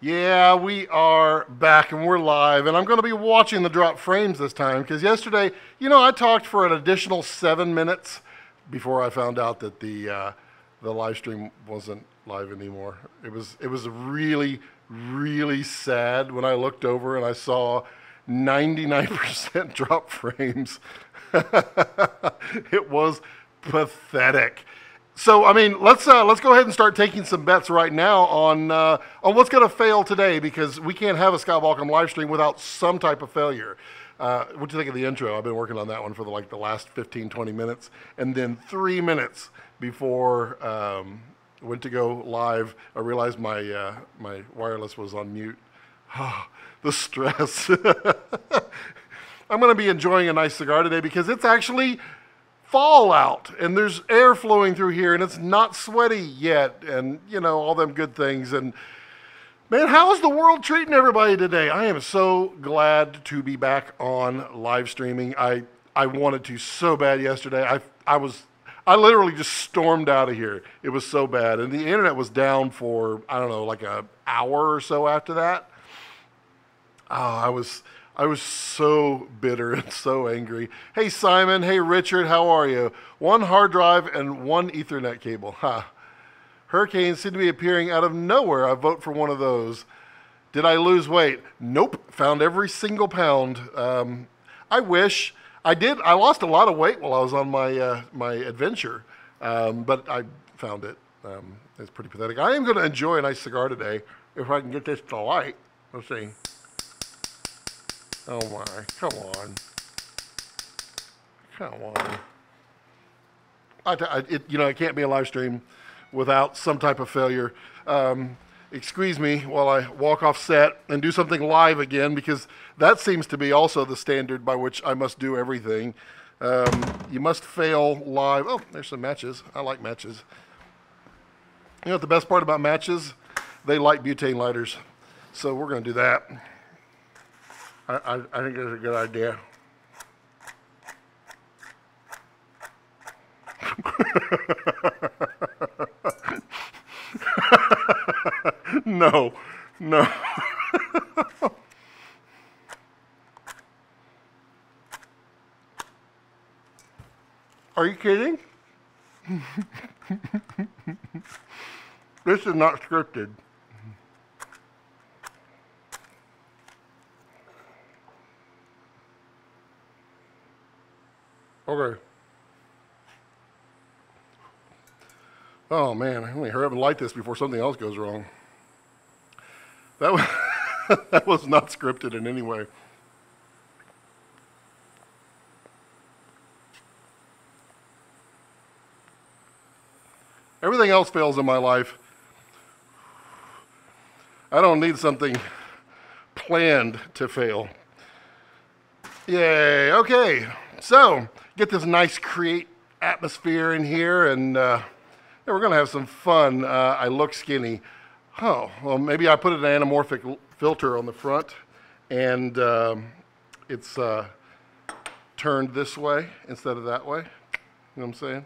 Yeah, we are back and we're live, and I'm going to be watching the drop frames this time because yesterday, I talked for an additional 7 minutes before I found out that the live stream wasn't live anymore. It was really really sad when I looked over and I saw 99% drop frames. It was pathetic. So I mean, let's go ahead and start taking some bets right now on what's going to fail today because we can't have a Scott Balkum live stream without some type of failure. What do you think of the intro? I've been working on that one for the last 15, 20 minutes, and then 3 minutes before went to go live, I realized my my wireless was on mute. The stress. I'm going to be enjoying a nice cigar today because it's actually fall out and there's air flowing through here and it's not sweaty yet and all them good things. And man, how is the world treating everybody today? I am so glad to be back on live streaming. I wanted to so bad yesterday. I literally just stormed out of here. It was so bad, and the internet was down for I don't know, like an hour or so after that. Oh, I was so bitter and so angry. Hey, Simon. Hey, Richard. How are you? One hard drive and one Ethernet cable. Hurricanes seem to be appearing out of nowhere. I vote for one of those. Did I lose weight? Nope. Found every single pound. I wish I did. I lost a lot of weight while I was on my adventure, but I found it. It's pretty pathetic. I am going to enjoy a nice cigar today if I can get this to light. Let's see. Oh my, come on. Come on. It can't be a live stream without some type of failure. Excuse me while I walk off set and do something live again because that seems to be also the standard by which I must do everything. You must fail live. Oh, there's some matches. I like matches. You know what the best part about matches? They light butane lighters. So we're going to do that. I think that's a good idea. No, no. Are you kidding? This is not scripted. Okay. Oh man, let me hurry up and light this before something else goes wrong. That was, that was not scripted in any way. Everything else fails in my life. I don't need something planned to fail. Yay, okay. So, get this nice create atmosphere in here and we're going to have some fun. I look skinny. Oh, well, maybe I put an anamorphic filter on the front, and it's turned this way instead of that way. You know what I'm saying?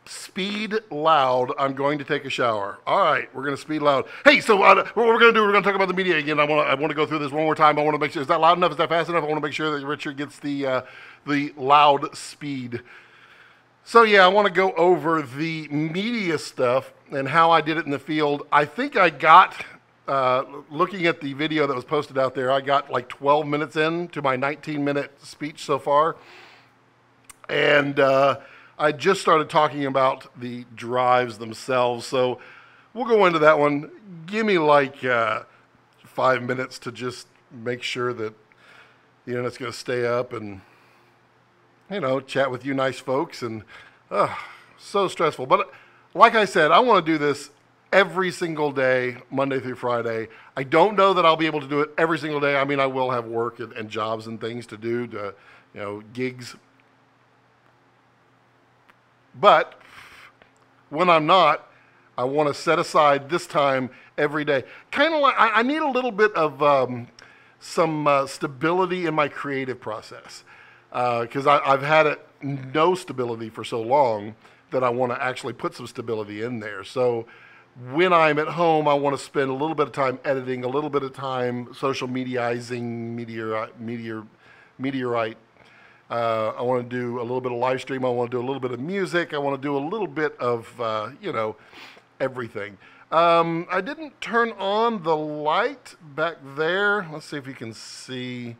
Speed loud. I'm going to take a shower. All right, we're going to speed loud. Hey, so what we're going to do, we're going to talk about the media again. I want to go through this one more time. I want to make sure, is that loud enough? Is that fast enough? I want to make sure that Richard gets the loud speed. So yeah, I want to go over the media stuff and how I did it in the field. I think I got, looking at the video that was posted out there, I got like 12 minutes into my 19-minute speech so far. And I just started talking about the drives themselves. So we'll go into that one. Give me like 5 minutes to just make sure that the internet's going to stay up and chat with you nice folks, and so stressful. But like I said, I want to do this every single day, Monday through Friday. I don't know that I'll be able to do it every single day. I mean, I will have work and jobs and things to do, gigs. But when I'm not, I want to set aside this time every day. Kind of like, I need a little bit of some stability in my creative process. Because I've had no stability for so long that I want to actually put some stability in there. So when I'm at home, I want to spend a little bit of time editing, a little bit of time social mediaizing, meteorite. I want to do a little bit of live stream. I want to do a little bit of music. I want to do a little bit of, everything. I didn't turn on the light back there. Let's see if you can see.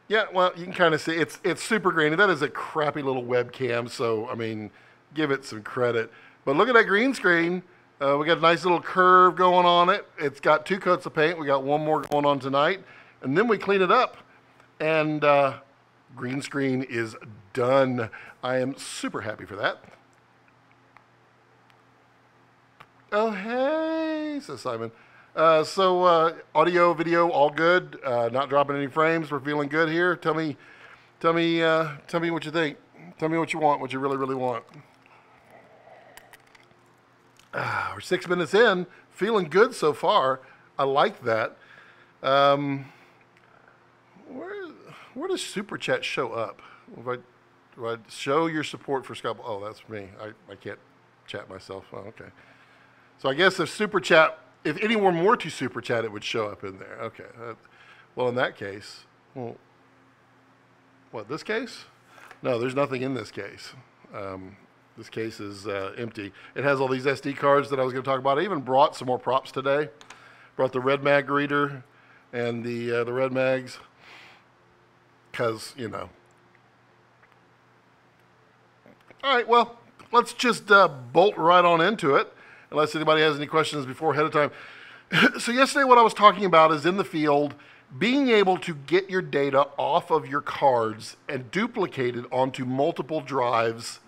Yeah, well, you can kind of see it's super grainy. That is a crappy little webcam, so I mean, give it some credit. But look at that green screen. We got a nice little curve going on it. It's got 2 coats of paint. We got 1 more going on tonight, and then we clean it up, and green screen is done. I am super happy for that. Oh, hey, says Simon. Audio, video, all good. Not dropping any frames. We're feeling good here. Tell me what you think. Tell me what you want, what you really, really want. We're 6 minutes in. Feeling good so far. I like that. Where does Super Chat show up? Do I show your support for Scott? Oh, that's me. I can't chat myself. Oh, okay. So I guess if Super Chat, if anyone were to Super Chat, it would show up in there. Okay. Well, in that case, what, this case? No, there's nothing in this case. This case is empty. It has all these SD cards that I was going to talk about. I even brought some more props today. Brought the Red Mag reader and the Red Mags because, All right, well, let's just bolt right on into it, unless anybody has any questions before ahead of time. So yesterday what I was talking about is in the field, being able to get your data off of your cards and duplicate it onto multiple drives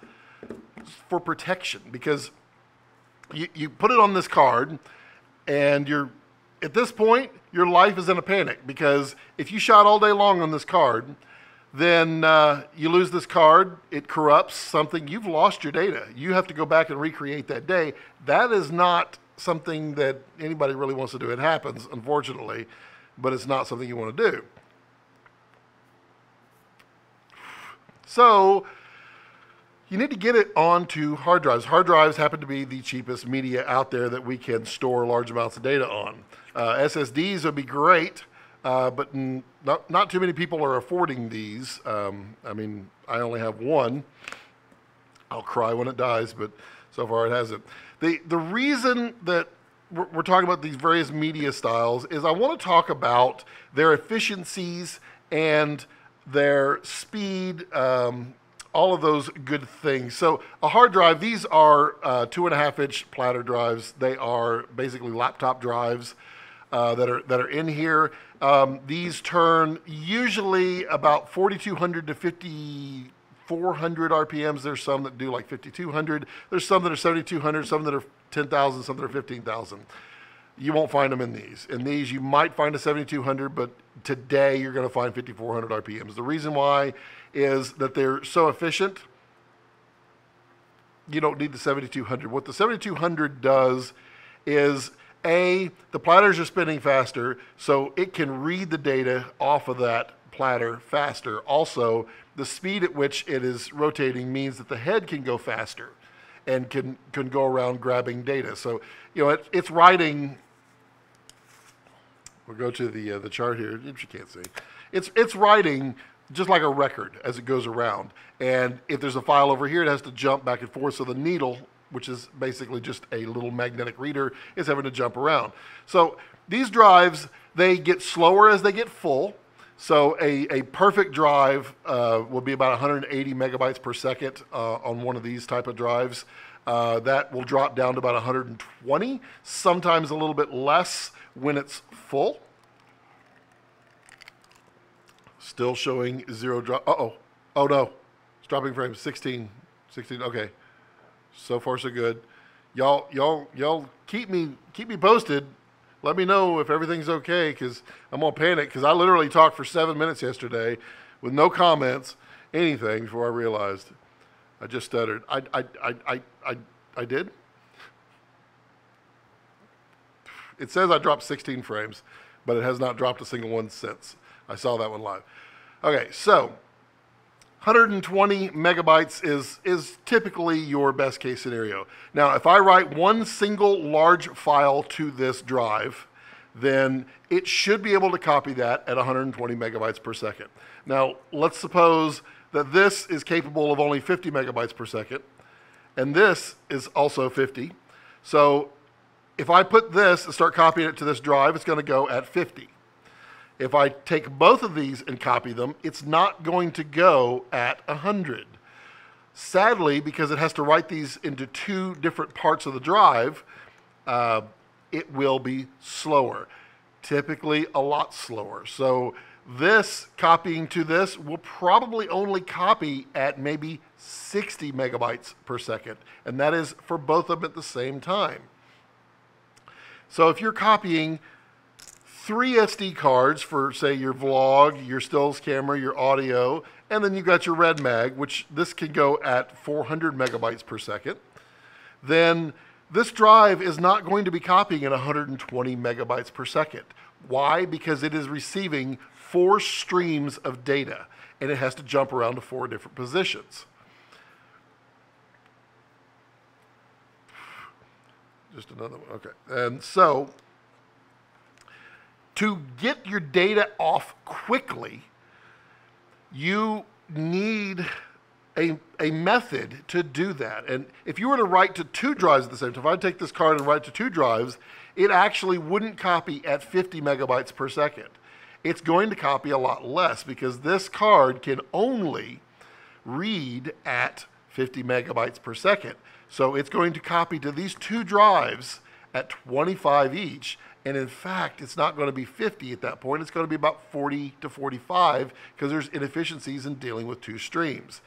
for protection. Because you put it on this card, and at this point, your life is in a panic. Because if you shot all day long on this card, then you lose this card, it corrupts something, you've lost your data. You have to go back and recreate that day. That is not something that anybody really wants to do. It happens, unfortunately, but it's not something you want to do. So you need to get it onto hard drives. Hard drives happen to be the cheapest media out there that we can store large amounts of data on. SSDs would be great. But not too many people are affording these. I mean, I only have one. I'll cry when it dies, but so far it hasn't. The reason that we're talking about these various media styles is I want to talk about their efficiencies and their speed, all of those good things. So a hard drive, these are 2.5-inch platter drives. They are basically laptop drives. That are in here. These turn usually about 4,200 to 5,400 RPMs. There's some that do like 5,200. There's some that are 7,200, some that are 10,000, some that are 15,000. You won't find them in these. In these, you might find a 7,200, but today you're going to find 5,400 RPMs. The reason why is that they're so efficient. You don't need the 7,200. What the 7,200 does is the platters are spinning faster, so it can read the data off of that platter faster. Also, the speed at which it is rotating means that the head can go faster and can go around grabbing data. So, it's writing. We'll go to the chart here, if you can't see. It's writing just like a record as it goes around. And if there's a file over here, it has to jump back and forth, so the needle, which is basically just a little magnetic reader, is having to jump around. So these drives, they get slower as they get full. So a perfect drive will be about 180 megabytes per second on one of these type of drives. That will drop down to about 120, sometimes a little bit less when it's full. Still showing 0 drop. Oh no, it's dropping frames. 16, okay. So far so good. Y'all keep me posted. Let me know if everything's okay, because I'm gonna panic, because I literally talked for 7 minutes yesterday with no comments, anything, before I realized I just stuttered. I did. It says I dropped 16 frames, but it has not dropped a single one since. I saw that one live. Okay, so 120 megabytes is typically your best case scenario. Now, if I write one single large file to this drive, then it should be able to copy that at 120 megabytes per second. Now, let's suppose that this is capable of only 50 megabytes per second, and this is also 50. So if I put this and start copying it to this drive, it's going to go at 50. If I take both of these and copy them, it's not going to go at 100. Sadly, because it has to write these into two different parts of the drive, it will be slower, typically a lot slower. So this copying to this will probably only copy at maybe 60 megabytes per second, and that is for both of them at the same time. So if you're copying 3 SD cards for, say, your vlog, your stills camera, your audio, and then you've got your Red Mag, which this can go at 400 megabytes per second, then this drive is not going to be copying at 120 megabytes per second. Why? Because it is receiving 4 streams of data, and it has to jump around to 4 different positions. Just another one, okay. And so, to get your data off quickly, you need a method to do that. And if you were to write to 2 drives at the same time, if I take this card and write to 2 drives, it actually wouldn't copy at 50 megabytes per second. It's going to copy a lot less because this card can only read at 50 megabytes per second. So it's going to copy to these 2 drives at 25 each. And in fact, it's not going to be 50 at that point. It's going to be about 40 to 45 because there's inefficiencies in dealing with 2 streams.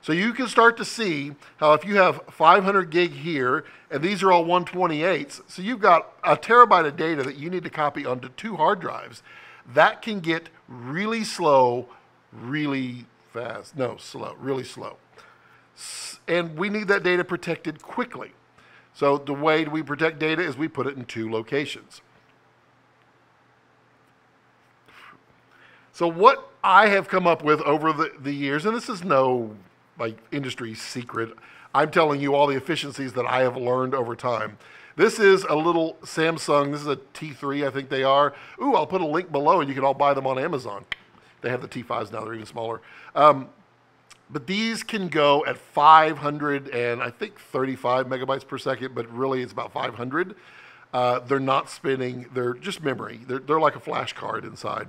So you can start to see how if you have 500 gig here, and these are all 128s, so you've got a terabyte of data that you need to copy onto 2 hard drives. That can get really slow, really fast. No, slow, really slow. And we need that data protected quickly. So the way we protect data is we put it in 2 locations. So what I have come up with over the years, and this is no like industry secret, I'm telling you all the efficiencies that I have learned over time. This is a little Samsung, this is a T3, I think they are. Ooh, I'll put a link below and you can all buy them on Amazon. They have the T5s now, they're even smaller. But these can go at 500 and I think 35 megabytes per second, but really it's about 500. They're not spinning, they're just memory. They're like a flash card inside.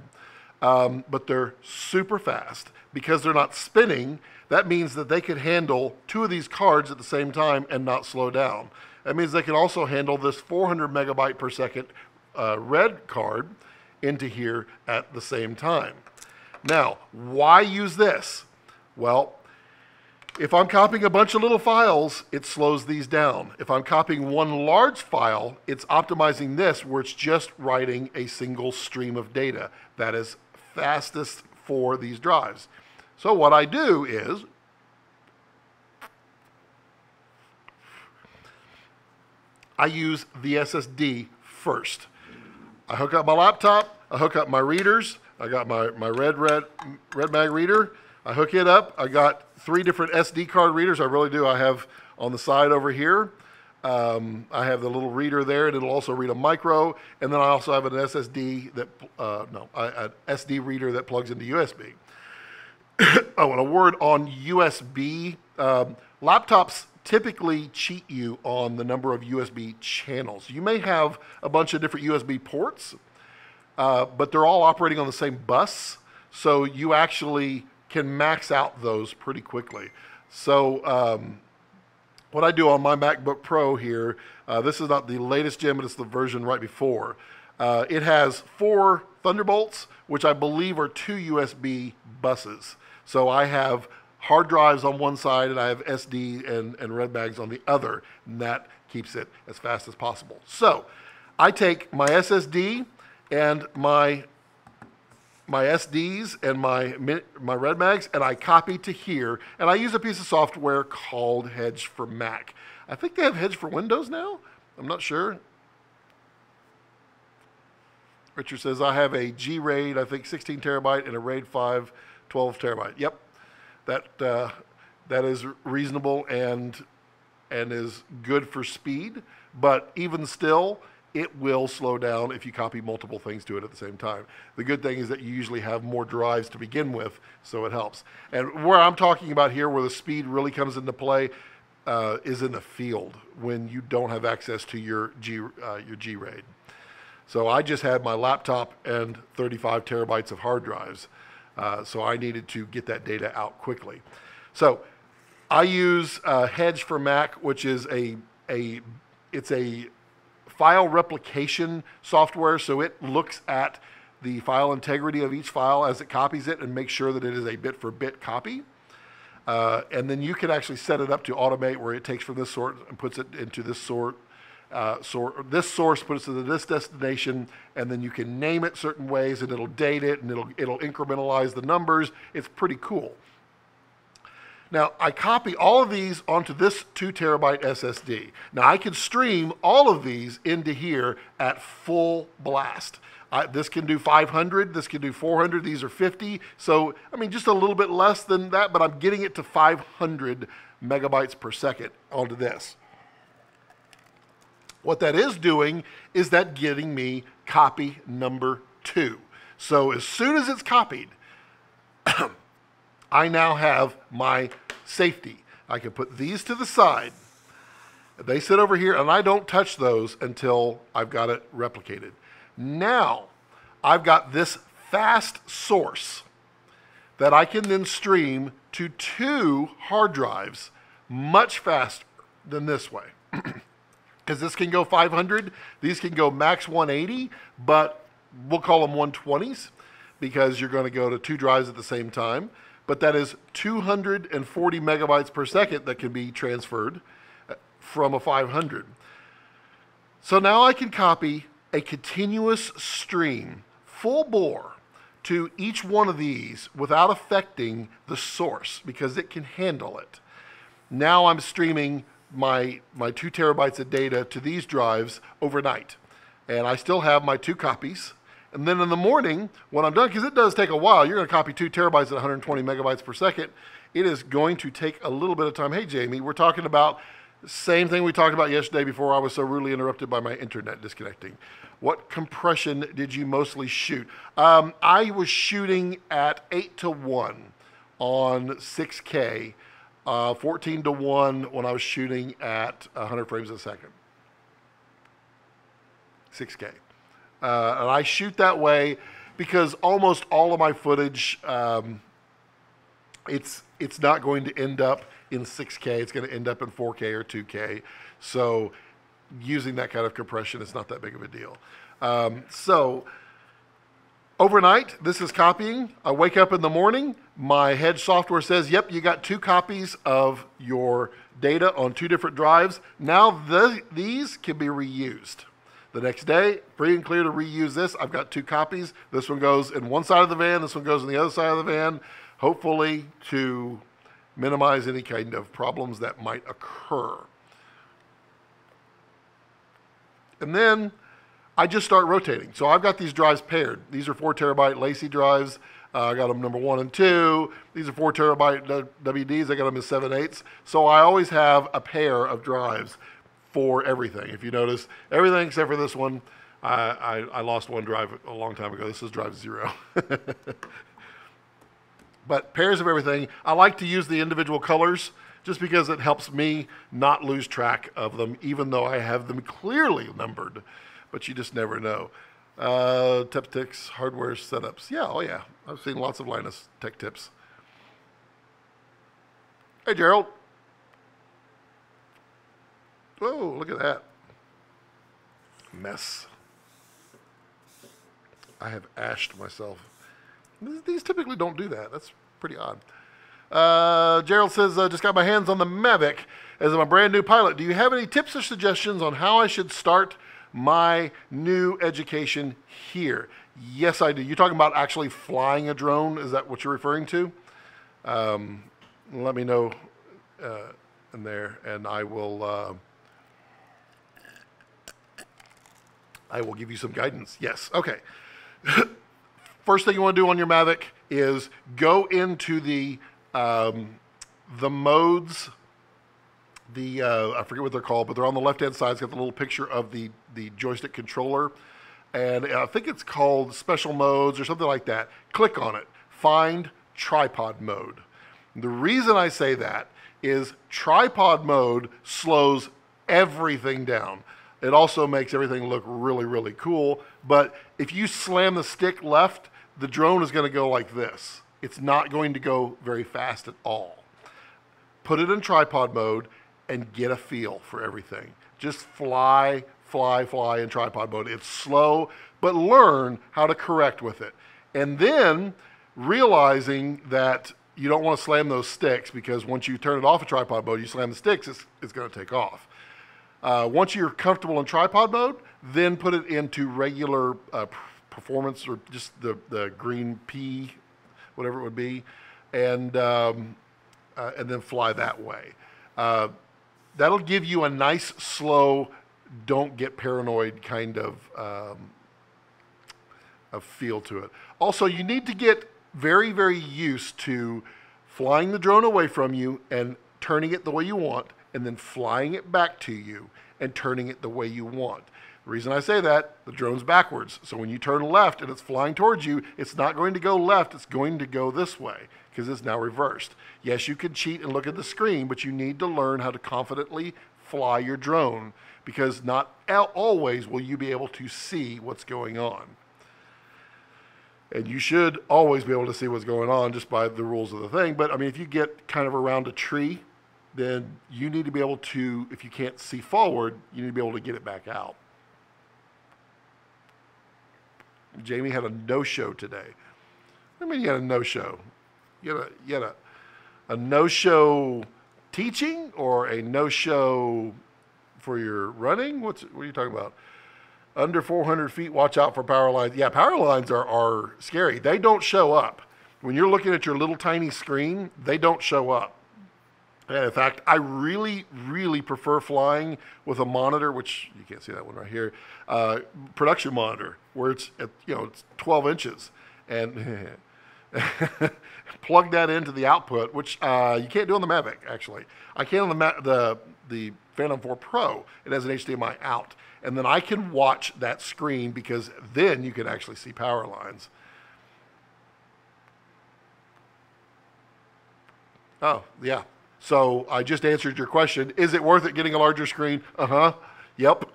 But they're super fast. Because they're not spinning, that means that they could handle 2 of these cards at the same time and not slow down. That means they can also handle this 400 megabyte per second red card into here at the same time. Now, why use this? Well, if I'm copying a bunch of little files, it slows these down. If I'm copying one large file, it's optimizing this where it's just writing a single stream of data. That is fastest for these drives. So what I do is, I use the SSD first. I hook up my laptop, I hook up my readers, I got my Red Mag reader, I hook it up, I got 3 different SD card readers, I really do. I have on the side over here, I have the little reader there, and it'll also read a micro, and then I also have an SSD that, an SD reader that plugs into USB. Oh, and a word on USB. Laptops typically cheat you on the number of USB channels. You may have a bunch of different USB ports, but they're all operating on the same bus, so you actually can max out those pretty quickly. So what I do on my MacBook Pro here, this is not the latest gen, but it's the version right before. It has 4 Thunderbolts, which I believe are 2 USB buses. So I have hard drives on one side and I have SD and Red Mags on the other, and that keeps it as fast as possible. So I take my SSD and my SDs and my Red Mags, and I copy to here, and I use a piece of software called Hedge for Mac. I think they have Hedge for Windows now. I'm not sure. Richard says I have a G-RAID, I think 16 terabyte, and a RAID 5, 12 terabyte. Yep. that is reasonable and is good for speed, but even still, it will slow down if you copy multiple things to it at the same time. The good thing is that you usually have more drives to begin with, so it helps. And where I'm talking about here, where the speed really comes into play, is in the field when you don't have access to your G-RAID. So I just had my laptop and 35 terabytes of hard drives, so I needed to get that data out quickly. So I use Hedge for Mac, which is it's a file replication software, so it looks at the file integrity of each file as it copies it and makes sure that it is a bit-for-bit copy. And then you can actually set it up to automate where it takes from this sort and puts it into this sort. This source puts it to this destination, and then you can name it certain ways, and it'll date it, and it'll incrementalize the numbers. It's pretty cool. Now, I copy all of these onto this 2 terabyte SSD. Now, I can stream all of these into here at full blast. This can do 500, this can do 400, these are 50. So, I mean, just a little bit less than that, but I'm getting it to 500 megabytes per second onto this. What that is doing is that getting me copy number 2. So, as soon as it's copied, I now have my safety. I can put these to the side. They sit over here, and I don't touch those until I've got it replicated. Now, I've got this fast source that I can then stream to 2 hard drives much faster than this way. Because this can go 500, these can go max 180, but we'll call them 120s because you're going to go to 2 drives at the same time. But that is 240 megabytes per second that can be transferred from a 500. So now I can copy a continuous stream, full bore, to each one of these without affecting the source because it can handle it. Now I'm streaming my 2 terabytes of data to these drives overnight. And I still have my 2 copies. And then in the morning, when I'm done, because it does take a while, you're going to copy 2 terabytes at 120 megabytes per second. It is going to take a little bit of time. Hey, Jamie, we're talking about the same thing we talked about yesterday before I was so rudely interrupted by my internet disconnecting. What compression did you mostly shoot? I was shooting at 8:1 on 6K, 14:1 when I was shooting at 100 frames a second. 6K. And I shoot that way because almost all of my footage, it's not going to end up in 6K. It's going to end up in 4K or 2K. So using that kind of compression is not that big of a deal. So overnight, this is copying. I wake up in the morning. My Hedge software says, yep, you got 2 copies of your data on 2 different drives. Now these can be reused. The next day, free and clear to reuse this. I've got 2 copies. This one goes in one side of the van. This one goes in the other side of the van, hopefully to minimize any kind of problems that might occur. And then I just start rotating. So I've got these drives paired. These are 4 terabyte Lacey drives. I got them number 1 and 2. These are 4 terabyte WDs. I got them as 7/8. So I always have a pair of drives for everything. If you notice, everything except for this one, I lost one drive a long time ago. This is drive 0. But pairs of everything. I like to use the individual colors just because it helps me not lose track of them, even though I have them clearly numbered. But you just never know. Tip tips, hardware setups. Yeah, oh yeah. I've seen lots of Linus tech tips. Hey, Gerald. Oh, look at that. Mess. I have ashed myself. These typically don't do that. That's pretty odd. Gerald says, just got my hands on the Mavic as I'm a brand new pilot. Do you have any tips or suggestions on how I should start my new education here? Yes, I do. You're talking about actually flying a drone? Is that what you're referring to? Let me know in there, and I will give you some guidance. Yes. Okay. First thing you want to do on your Mavic is go into the The modes, I forget what they're called, but they're on the left-hand side. It's got the little picture of the joystick controller. And I think it's called special modes or something like that. Click on it. Find tripod mode. The reason I say that is tripod mode slows everything down. It also makes everything look really, really cool. But if you slam the stick left, the drone is going to go like this. It's not going to go very fast at all. Put it in tripod mode and get a feel for everything. Just fly in tripod mode. It's slow, but learn how to correct with it. And then realizing that you don't want to slam those sticks, because once you turn it off of tripod mode, you slam the sticks, it's going to take off. Once you're comfortable in tripod mode, then put it into regular performance, or just the green P, whatever it would be, and then fly that way. That'll give you a nice, slow, don't get paranoid kind of feel to it. Also, you need to get very, very used to flying the drone away from you and turning it the way you want, and then flying it back to you and turning it the way you want. The reason I say that, the drone's backwards. So when you turn left and it's flying towards you, it's not going to go left, it's going to go this way, because it's now reversed. Yes, you can cheat and look at the screen, but you need to learn how to confidently fly your drone, because not always will you be able to see what's going on. And you should always be able to see what's going on just by the rules of the thing. But I mean, if you get kind of around a tree, then you need to be able to, if you can't see forward, you need to be able to get it back out. Jamie had a no-show today. I mean, you had a no-show. You had a no-show teaching, or a no-show for your running? What are you talking about? Under 400 feet, watch out for power lines. Yeah, power lines are scary. They don't show up. When you're looking at your little tiny screen, they don't show up. And in fact, I really, really prefer flying with a monitor, which you can't see that one right here, production monitor, where it's 12 inches, and plug that into the output, which you can't do on the Mavic, actually. I can on the Phantom 4 Pro. It has an HDMI out, and then I can watch that screen, because then you can actually see power lines. Oh, yeah. So I just answered your question. Is it worth it getting a larger screen? Yep.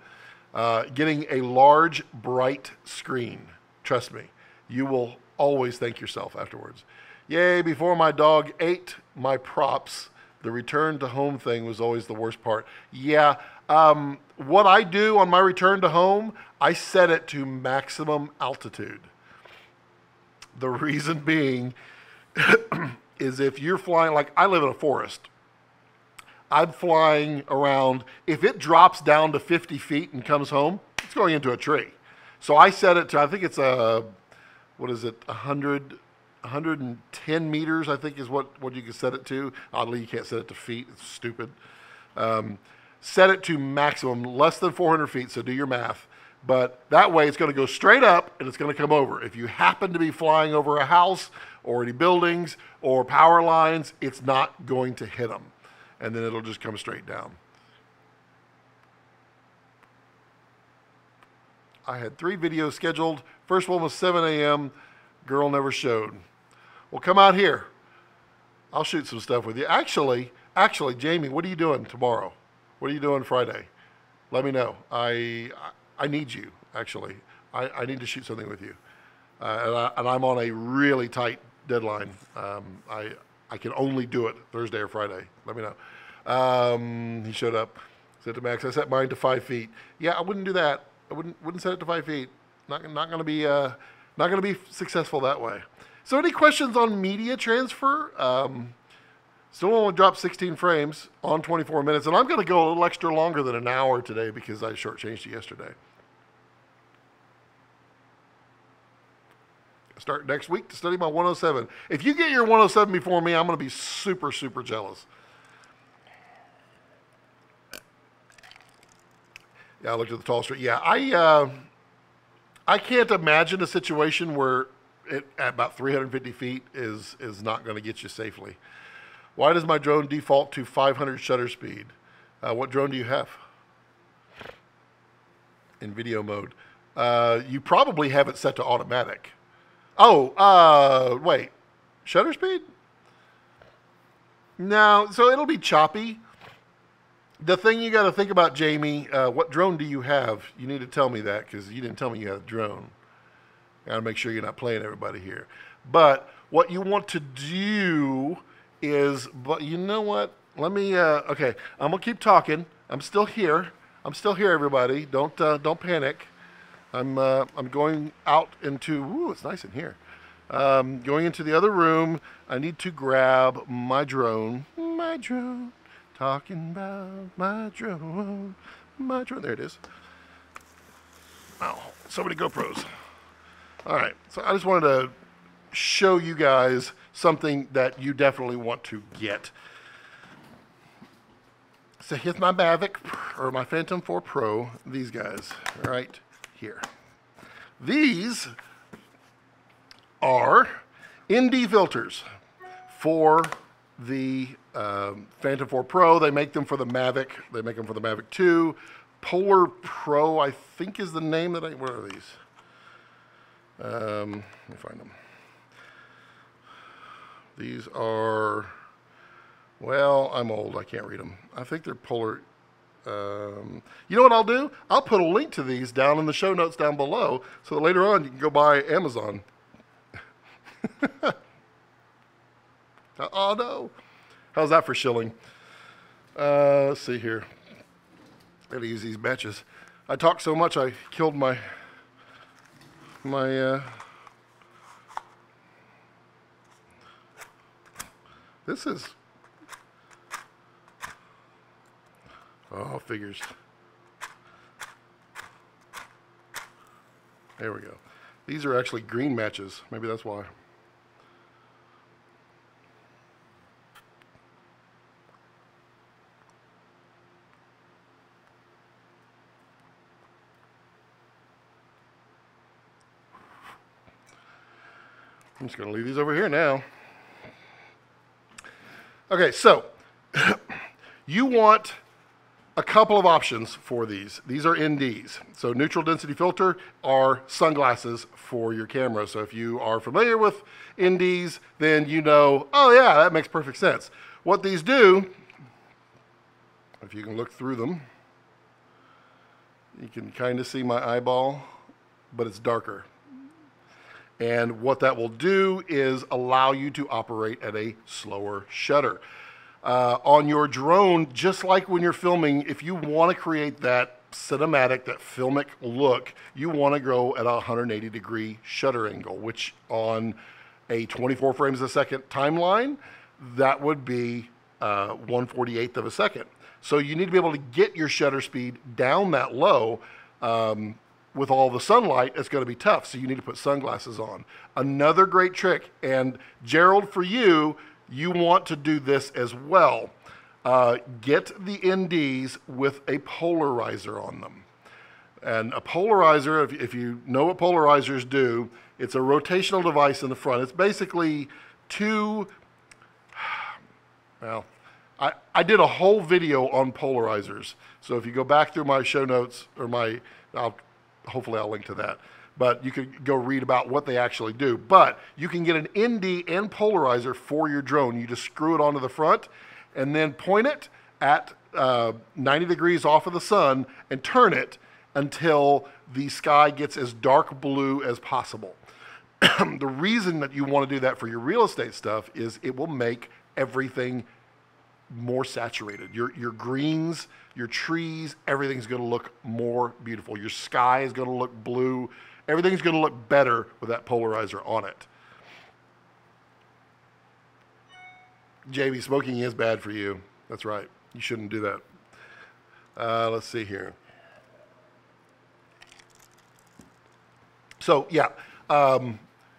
Getting a large, bright screen. Trust me, you will always thank yourself afterwards. Yay, before my dog ate my props, the return to home thing was always the worst part. Yeah, what I do on my return to home, I set it to maximum altitude. The reason being is if you're flying, like I live in a forest, I'm flying around, if it drops down to 50 feet and comes home, it's going into a tree. So I set it to, I think it's 110 meters, I think is what you can set it to. Oddly, you can't set it to feet, it's stupid. Set it to maximum, less than 400 feet, so do your math. But that way it's going to go straight up and it's going to come over. If you happen to be flying over a house or any buildings or power lines, it's not going to hit them. And then it'll just come straight down. I had 3 videos scheduled. First one was 7 a.m. Girl never showed. Well, come out here. I'll shoot some stuff with you. Actually, Jamie, what are you doing tomorrow? What are you doing Friday? Let me know. I need you, actually. I need to shoot something with you. And I'm on a really tight deadline. I can only do it Thursday or Friday. Let me know. He showed up. Set to max. I set mine to 5 feet. Yeah, I wouldn't do that. I wouldn't set it to 5 feet. Not going to be successful that way. So, any questions on media transfer? Still only dropped 16 frames on 24 minutes, and I'm going to go a little extra longer than an hour today because I shortchanged it yesterday. Start next week to study my 107. If you get your 107 before me, I'm going to be super, super jealous. Yeah, I looked at the tall street. Yeah, I can't imagine a situation where it at about 350 feet is not going to get you safely. Why does my drone default to 500 shutter speed? What drone do you have? In video mode. You probably have it set to automatic. Oh, wait. Shutter speed? No, so it'll be choppy. The thing you got to think about, Jamie, what drone do you have? You need to tell me that because you didn't tell me you had a drone. Got to make sure you're not playing everybody here. But what you want to do is, but you know what? Let me, okay, I'm going to keep talking. I'm still here. I'm still here, everybody. Don't panic. I'm going out into, ooh, it's nice in here. Going into the other room. I need to grab my drone. My drone. Talking about my drone. My drone. There it is. Oh, so many GoPros. All right. So I just wanted to show you guys something that you definitely want to get. So here's my Mavic or my Phantom 4 Pro. These guys right here. These are ND filters for the Phantom 4 Pro. They make them for the Mavic. They make them for the Mavic 2. Polar Pro, I think, is the name that what are these? Let me find them. These are, well, I'm old. I can't read them. I think they're Polar. You know what I'll do? I'll put a link to these down in the show notes down below so that later on you can go buy Amazon. Oh no. How's that for shilling? Let's see here. Gotta use these matches. I talked so much I killed my this is, oh, figures. There we go. These are actually green matches. Maybe that's why. I'm just going to leave these over here now. Okay, so you want a couple of options for these. These are NDs. So neutral density filter are sunglasses for your camera. So if you are familiar with NDs, then you know, oh yeah, that makes perfect sense. What these do, if you can look through them, you can kind of see my eyeball, but it's darker. And what that will do is allow you to operate at a slower shutter. On your drone, just like when you're filming, if you want to create that cinematic, that filmic look, you want to go at a 180-degree shutter angle, which on a 24 frames a second timeline, that would be 1/48th of a second. So you need to be able to get your shutter speed down that low. With all the sunlight, it's going to be tough, so you need to put sunglasses on. Another great trick, and Gerald, for you, you want to do this as well. Get the NDs with a polarizer on them. And a polarizer, if you know what polarizers do, it's a rotational device in the front. It's basically two, well, I did a whole video on polarizers. So if you go back through my show notes, or hopefully I'll link to that. But you could go read about what they actually do. But you can get an ND and polarizer for your drone. You just screw it onto the front and then point it at 90 degrees off of the sun and turn it until the sky gets as dark blue as possible. The reason that you want to do that for your real estate stuff is it will make everything more saturated. Your greens, your trees, everything's going to look more beautiful. Your sky is going to look blue. Everything's going to look better with that polarizer on it. JB, smoking is bad for you. That's right. You shouldn't do that. Let's see here. So yeah,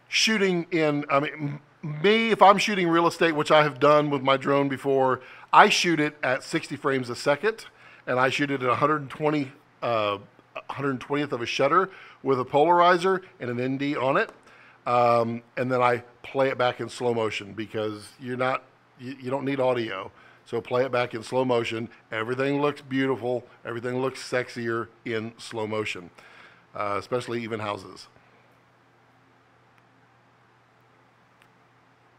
shooting in, if I'm shooting real estate, which I have done with my drone before, I shoot it at 60 frames a second, and I shoot it at 120th of a shutter with a polarizer and an ND on it, and then I play it back in slow motion because you're not you don't need audio. So play it back in slow motion. Everything looks beautiful. Everything looks sexier in slow motion, especially even houses.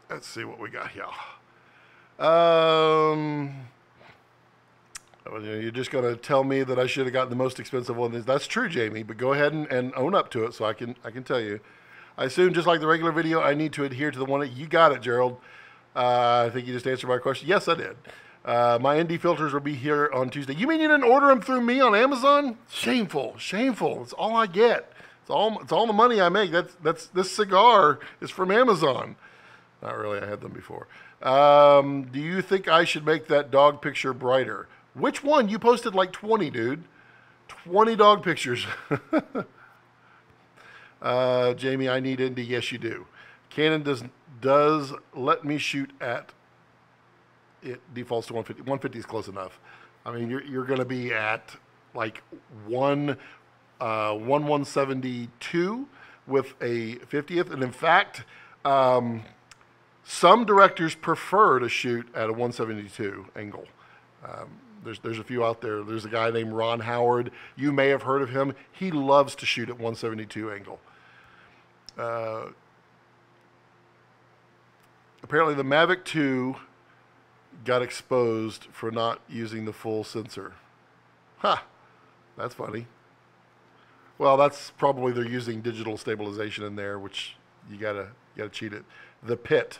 Let's see what we got here. You're just going to tell me that I should have gotten the most expensive one. That's true, Jamie, but go ahead and own up to it so I can tell you. I assume, just like the regular video, I need to adhere to the one that you got it, Gerald. I think you just answered my question. Yes, I did. My ND filters will be here on Tuesday. You mean you didn't order them through me on Amazon? Shameful, shameful. It's all I get. It's all the money I make. This cigar is from Amazon. Not really. I had them before. Do you think I should make that dog picture brighter? Which one? You posted like 20, dude. 20 dog pictures. Jamie, I need Indy. Yes, you do. Canon does let me shoot at, it defaults to 150. 150 is close enough. I mean, you're going to be at like 1/172 with a 50th. And in fact, some directors prefer to shoot at a 172 angle. There's a few out there. There's a guy named Ron Howard. You may have heard of him. He loves to shoot at 172 angle. Apparently the Mavic 2 got exposed for not using the full sensor. Ha! That's funny. Well, that's probably they're using digital stabilization in there, which you gotta cheat it. The pit.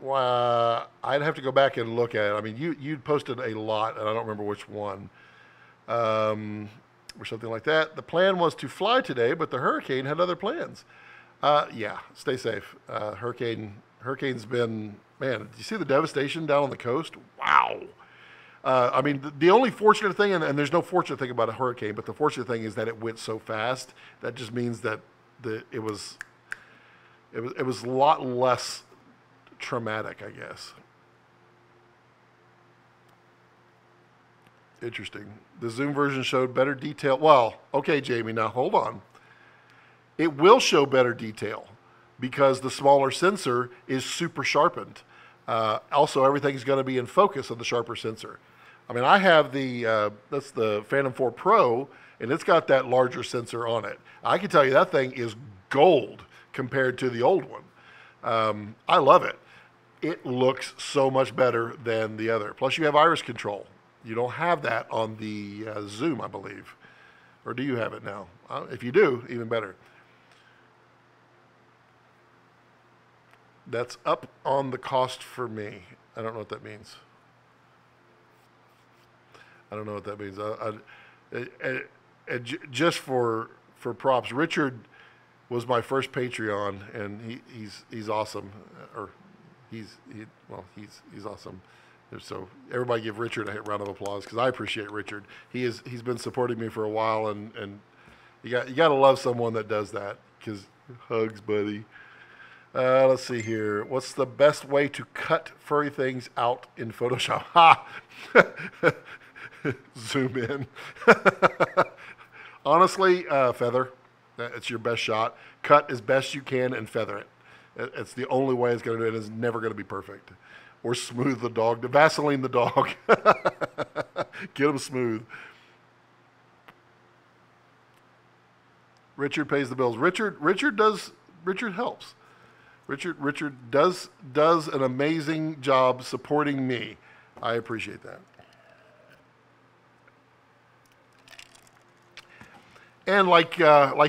I'd have to go back and look at it. I mean, you'd posted a lot, and I don't remember which one, or something like that. The plan was to fly today, but the hurricane had other plans. Yeah, stay safe. Hurricane's been, man, did you see the devastation down on the coast? Wow. I mean, the only fortunate thing, and there's no fortunate thing about a hurricane, but the fortunate thing is that it went so fast. That just means that it was a lot less traumatic, I guess. Interesting. The Zoom version showed better detail. Well, okay, Jamie, now hold on. It will show better detail because the smaller sensor is super sharpened. Also, everything's going to be in focus on the sharper sensor. I mean, I have that's the Phantom 4 Pro, and it's got that larger sensor on it. I can tell you that thing is gold compared to the old one. I love it. It looks so much better than the other. Plus, you have iris control. You don't have that on the Zoom, I believe. Or do you have it now? If you do, even better. That's up on the cost for me. I don't know what that means. I don't know what that means. Just for props, Richard was my first Patreon, and he's awesome. He's awesome. So everybody give Richard a round of applause because I appreciate Richard. He's been supporting me for a while, and you got to love someone that does that because hugs, buddy. Let's see here. What's the best way to cut furry things out in Photoshop? Ha! Zoom in. Honestly, feather. It's your best shot. Cut as best you can and feather it. It's the only way it's going to do it. It's never going to be perfect. Or smooth the dog. Vaseline the dog. Get him smooth. Richard pays the bills. Richard helps. Richard does an amazing job supporting me. I appreciate that. And like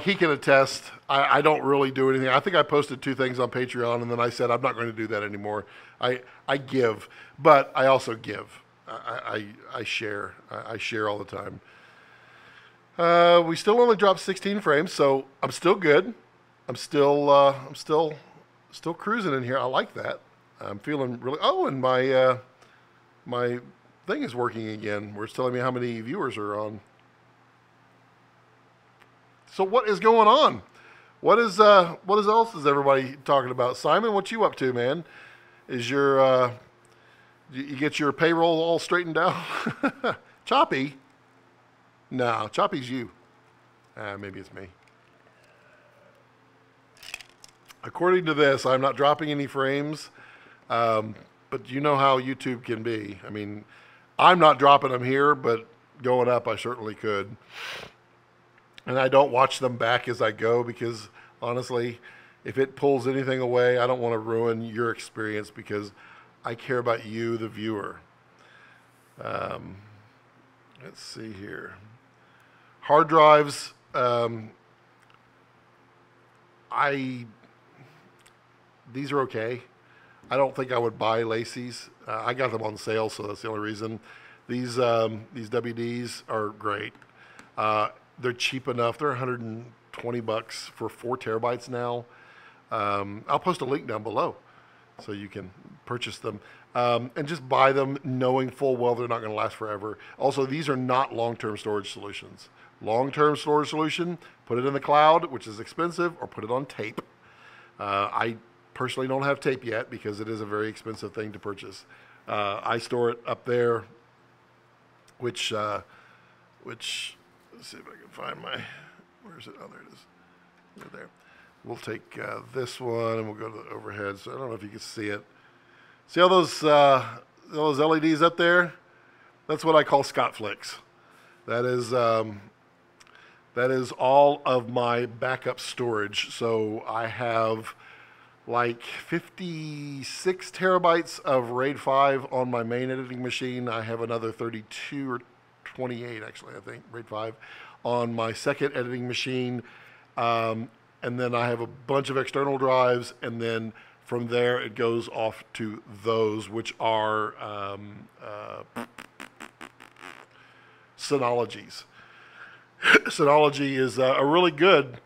he can attest, I don't really do anything. I think I posted 2 things on Patreon, and then I said I'm not going to do that anymore. I give, but I also give. I share. I share all the time. We still only dropped 16 frames, so I'm still good. I'm still cruising in here. I like that. I'm feeling really. Oh, and my my thing is working again. Where it's telling me how many viewers are on. So what is going on? What else is everybody talking about? Simon, what you up to, man? Is your you get your payroll all straightened out? Choppy? No, Choppy's you. Maybe it's me. According to this, I'm not dropping any frames. but you know how YouTube can be. I mean, I'm not dropping them here, but going up, I certainly could. And I don't watch them back as I go because, honestly, if it pulls anything away, I don't want to ruin your experience because I care about you, the viewer. Let's see here. Hard drives, these are okay. I don't think I would buy Lacey's. I got them on sale, so that's the only reason. These WDs are great. They're cheap enough. They're $120 for 4 terabytes now. I'll post a link down below so you can purchase them. And just buy them knowing full well they're not going to last forever. Also, these are not long-term storage solutions. Long-term storage solution, put it in the cloud, which is expensive, or put it on tape. I personally don't have tape yet because it is a very expensive thing to purchase. I store it up there, which let's see if I can find my, where is it? Oh, there it is. Right there. We'll take this one and we'll go to the overhead. So I don't know if you can see it. See all those LEDs up there? That's what I call Scott Flicks. That is all of my backup storage. So I have like 56 terabytes of RAID 5 on my main editing machine. I have another 32 or 28 actually, I think, RAID 5 on my second editing machine. And then I have a bunch of external drives, and then from there it goes off to those, which are Synologies. Synology is a really good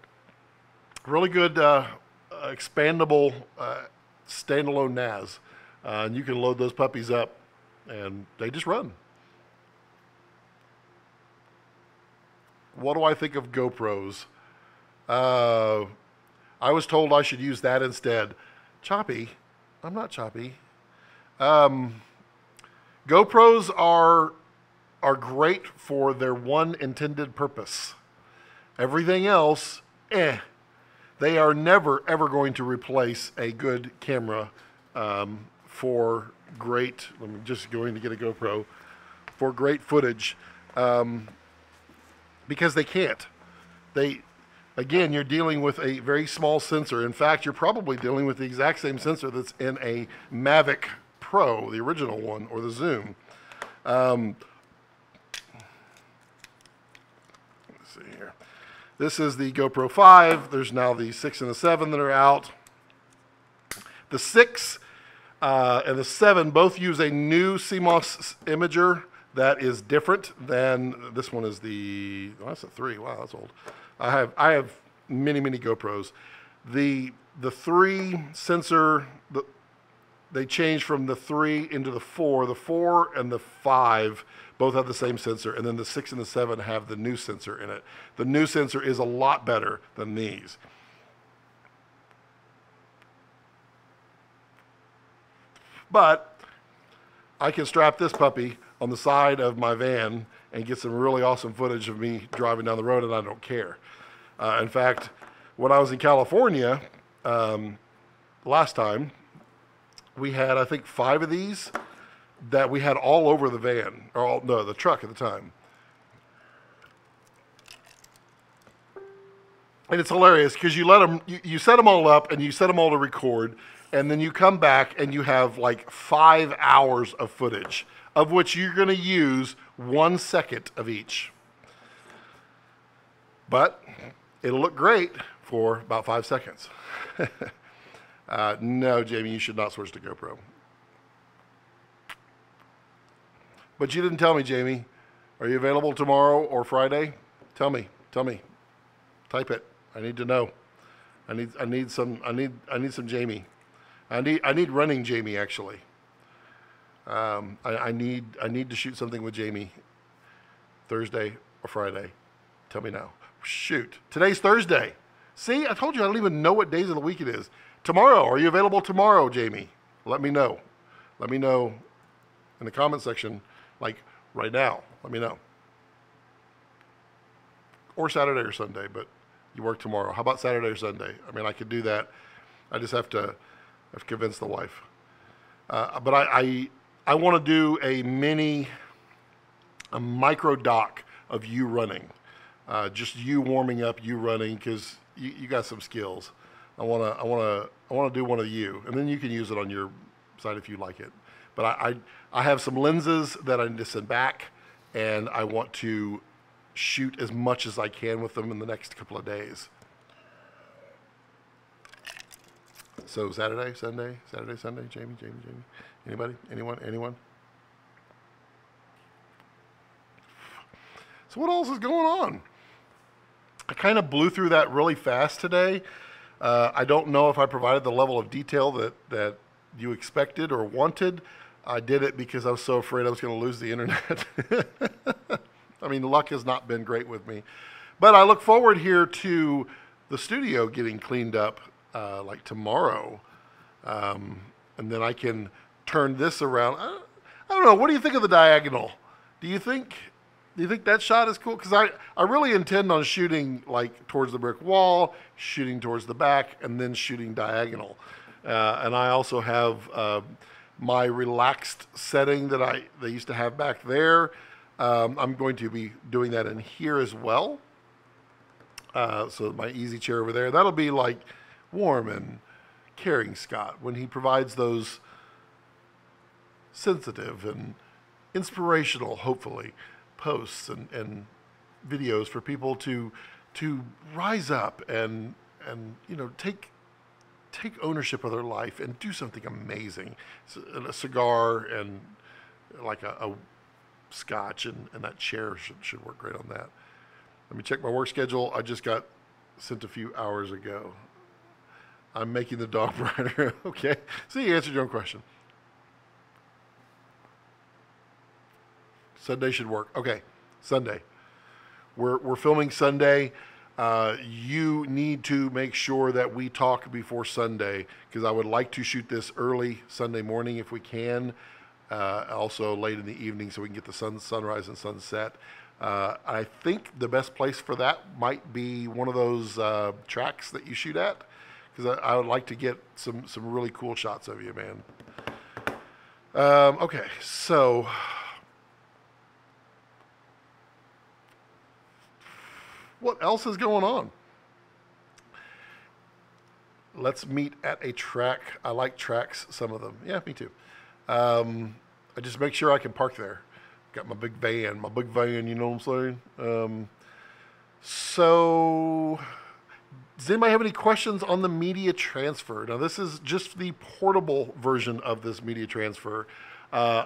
expandable standalone NAS, and you can load those puppies up, and they just run. What do I think of GoPros? I was told I should use that instead. Choppy? I'm not choppy. GoPros are great for their one intended purpose. Everything else, They are never, ever going to replace a good camera for great, I'm just going to get a GoPro, for great footage, because they can't. Again, you're dealing with a very small sensor. In fact, you're probably dealing with the exact same sensor that's in a Mavic Pro, the original one, or the Zoom. Let's see here. This is the GoPro 5. There's now the 6 and the 7 that are out. The 6 and the 7 both use a new CMOS imager that is different than this one. Is the, oh, that's a 3. Wow, that's old. I have many GoPros. The 3 sensor, they changed from the 3 into the 4. The 4 and the 5 both have the same sensor, and then the 6 and the 7 have the new sensor in it. The new sensor is a lot better than these. But I can strap this puppy on the side of my van and get some really awesome footage of me driving down the road, and I don't care. In fact, when I was in California last time, we had, I think, 5 of these that we had all over the van, or the truck at the time. And it's hilarious because you let them, you set them all up and you set them all to record, and then you come back and you have like 5 hours of footage, of which you're going to use 1 second of each. But it'll look great for about 5 seconds. No, Jamie, you should not switch to GoPro. But you didn't tell me, Jamie. Are you available tomorrow or Friday? Tell me. Type it. I need to know. I need some Jamie. I need running Jamie, actually. I need to shoot something with Jamie Thursday or Friday. Tell me now. Shoot. Today's Thursday. See, I told you I don't even know what days of the week it is. Tomorrow. Are you available tomorrow, Jamie? Let me know. Let me know in the comment section, like right now. Let me know. Or Saturday or Sunday, but you work tomorrow. How about Saturday or Sunday? I mean, I could do that. I just have to convince the wife. But I want to do a micro doc of you running, just you warming up, you running, because you got some skills. I want to do one of you, and then you can use it on your site if you like it. But I have some lenses that I need to send back, and I want to shoot as much as I can with them in the next couple of days. So Saturday, Sunday, Jamie. Anybody? Anyone? So what else is going on? I kind of blew through that really fast today. I don't know if I provided the level of detail that you expected or wanted. I did it because I was so afraid I was going to lose the internet. I mean, luck has not been great with me. But I look forward here to the studio getting cleaned up like tomorrow. And then I can turn this around. I don't know. What do you think of the diagonal? Do you think that shot is cool? Because I really intend on shooting like towards the brick wall, shooting towards the back, and then shooting diagonal. And I also have my relaxed setting that they used to have back there. I'm going to be doing that in here as well. So my easy chair over there, that'll be like warm and caring Scott when he provides those sensitive and inspirational, hopefully, posts and videos for people to rise up and take ownership of their life and do something amazing. So, a cigar and like a scotch and that chair should work great on that. Let me check my work schedule. I just got sent a few hours ago. I'm making the dog brighter. Okay. So you answered your own question. Sunday should work. Okay. Sunday. We're filming Sunday. You need to make sure that we talk before Sunday because I would like to shoot this early Sunday morning if we can. Also late in the evening so we can get the sunrise and sunset. I think the best place for that might be one of those tracks that you shoot at because I would like to get some really cool shots of you, man. Okay, so what else is going on? Let's meet at a track. I like tracks, some of them. Yeah, me too. I just make sure I can park there. Got my big van, you know what I'm saying? So, does anybody have any questions on the media transfer? Now, this is just the portable version of this media transfer. I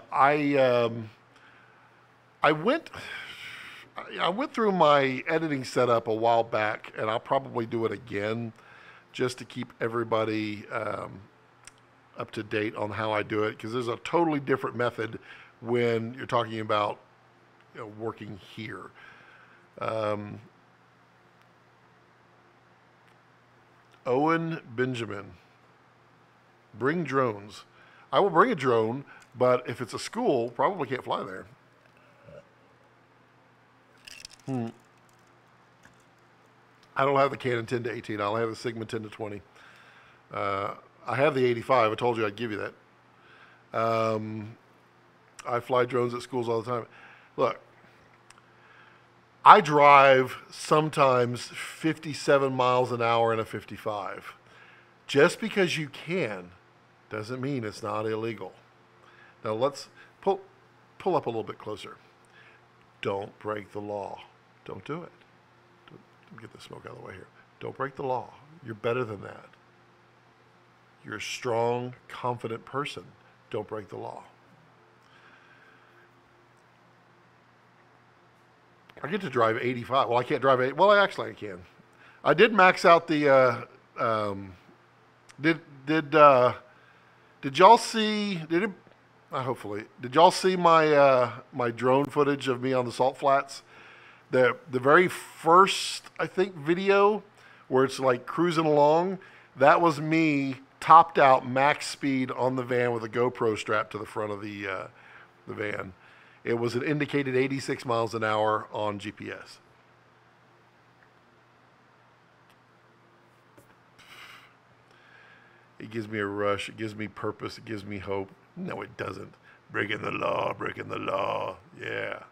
went through my editing setup a while back, and I'll probably do it again just to keep everybody up to date on how I do it, because there's a totally different method when you're talking about working here. Owen Benjamin, bring drones. I will bring a drone, but if it's a school, probably can't fly there. I don't have the Canon 10 to 18. I only have the Sigma 10 to 20. I have the 85. I told you I'd give you that. I fly drones at schools all the time. Look, I drive sometimes 57 miles an hour in a 55. Just because you can doesn't mean it's not illegal. Now let's pull up a little bit closer. Don't break the law. Don't do it. Get the smoke out of the way here. Don't break the law. You're better than that. You're a strong, confident person. Don't break the law. I get to drive 85. Well, I can't drive 8. Well, actually, I can. I did max out the. Did y'all see? Hopefully, did y'all see my my drone footage of me on the salt flats? The very first, I think, video where it's like cruising along. That was me topped out max speed on the van with a GoPro strapped to the front of the van. It was an indicated 86 miles an hour on GPS. It gives me a rush. It gives me purpose. It gives me hope. No, it doesn't. Breaking the law, breaking the law. Yeah.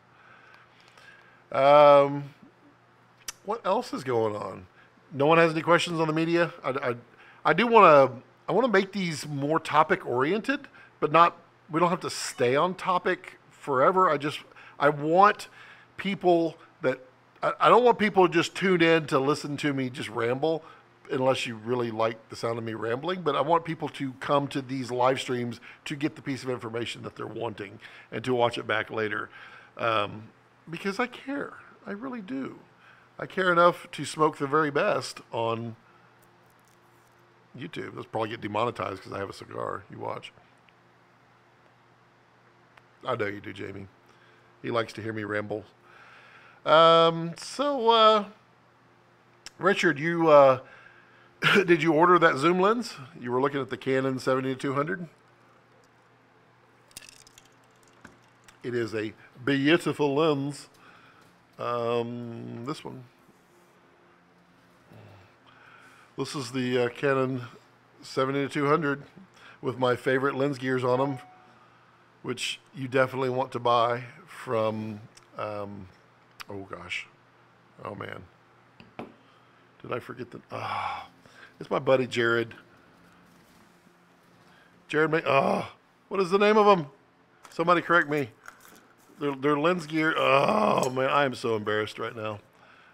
What else is going on? No one has any questions on the media? I do want to, I want to make these more topic oriented, but not, we don't have to stay on topic forever. I want people that, I don't want people to just tune in to listen to me just ramble, unless you really like the sound of me rambling, but I want people to come to these live streams to get the piece of information that they're wanting and to watch it back later. Because I care. I really do. I care enough to smoke the very best on YouTube. Let's probably get demonetized because I have a cigar. You watch. I know you do, Jamie. He likes to hear me ramble. Richard, you did you order that zoom lens? You were looking at the Canon 70-200. It is a beautiful lens. This one. This is the Canon 70-200 with my favorite lens gears on them, which you definitely want to buy from, oh gosh, oh man. Did I forget the, it's my buddy Jared. What is the name of them? Somebody correct me. Their lens gear. Oh man, I am so embarrassed right now.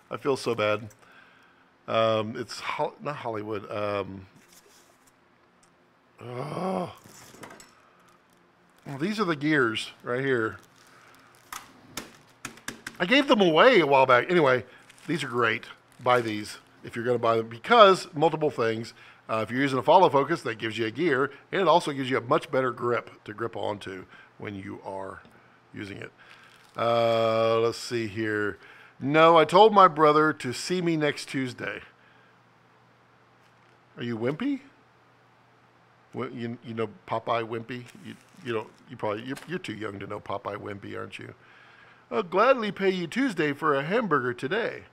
I feel so bad. It's not Hollywood. Well, these are the gears right here. I gave them away a while back. Anyway, these are great. Buy these if you're going to buy them, because multiple things. If you're using a follow focus, that gives you a gear, and it also gives you a much better grip to grip onto when you are using it. Let's see here. No, I told my brother to see me next Tuesday. Are you Wimpy? You know Popeye Wimpy? You're too young to know Popeye Wimpy, aren't you? I'll gladly pay you Tuesday for a hamburger today.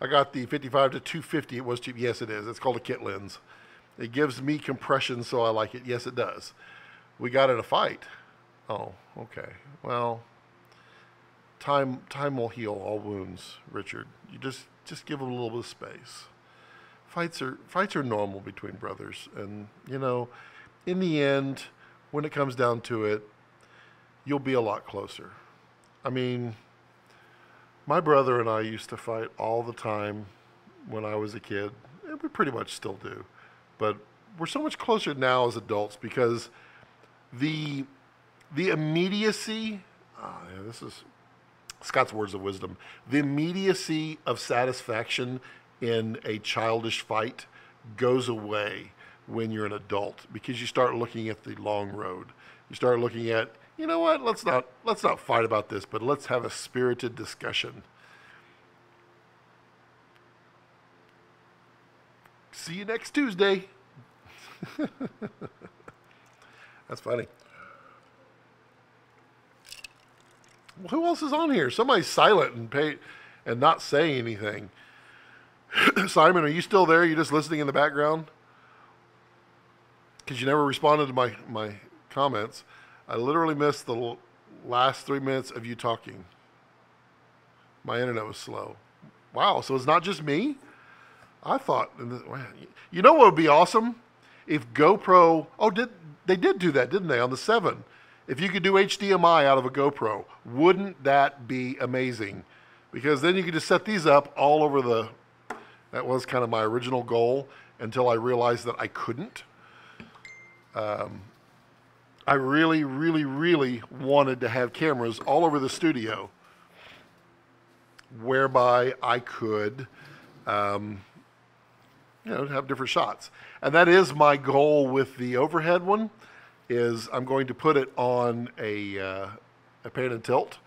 I got the 55-250. It was cheap. Yes, it is. It's called a kit lens. It gives me compression, so I like it. Yes, it does. We got in a fight. Oh, okay. Well, time will heal all wounds, Richard. You just give them a little bit of space. Fights are normal between brothers, and in the end, when it comes down to it, you'll be a lot closer. I mean, my brother and I used to fight all the time when I was a kid, and we pretty much still do. But we're so much closer now as adults because the immediacy, this is Scott's words of wisdom, the immediacy of satisfaction in a childish fight goes away when you're an adult, because you start looking at the long road. You start looking at, you know what, let's not fight about this, but let's have a spirited discussion. See you next Tuesday. That's funny. Well, who else is on here? Somebody's silent and not saying anything. Simon, are you still there? You just listening in the background? Because you never responded to my comments. I literally missed the last 3 minutes of you talking. My internet was slow. Wow, so it's not just me? I thought, you know what would be awesome? If GoPro, they did do that, didn't they, on the 7? If you could do HDMI out of a GoPro, wouldn't that be amazing? Because then you could just set these up all over that was kind of my original goal until I realized that I couldn't. I really, really, really wanted to have cameras all over the studio whereby I could, have different shots. And that is my goal with the overhead one, is I'm going to put it on a pan and tilt.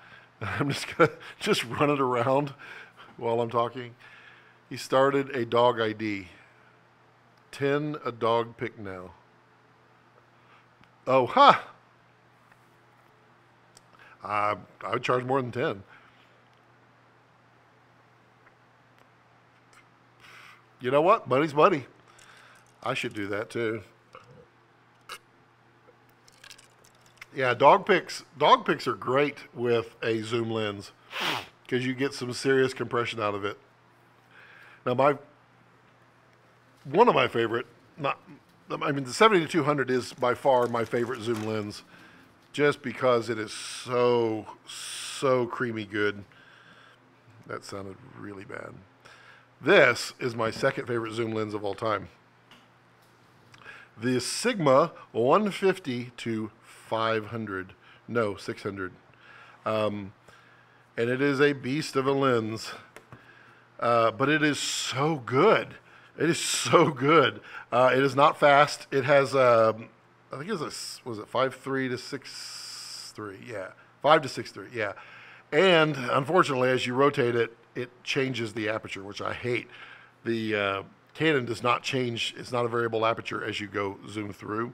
I'm just going to run it around while I'm talking. He started a dog ID. 10 a dog pick now. Oh, ha! I would charge more than 10. You know what? Money's money. I should do that too. Yeah, dog pics are great with a zoom lens because you get some serious compression out of it. Now, one of my favorite, not, I mean, the 70-200 is by far my favorite zoom lens, just because it is so creamy good. That sounded really bad. This is my second favorite zoom lens of all time. The Sigma 150 to 500, no 600, and it is a beast of a lens. But it is so good. It is so good. It is not fast. It has, I think it was was it 5.3 to 6.3? Yeah, 5 to 6.3. Yeah, and unfortunately, as you rotate it, it changes the aperture, which I hate. The Canon does not change. It's not a variable aperture as you go zoom through.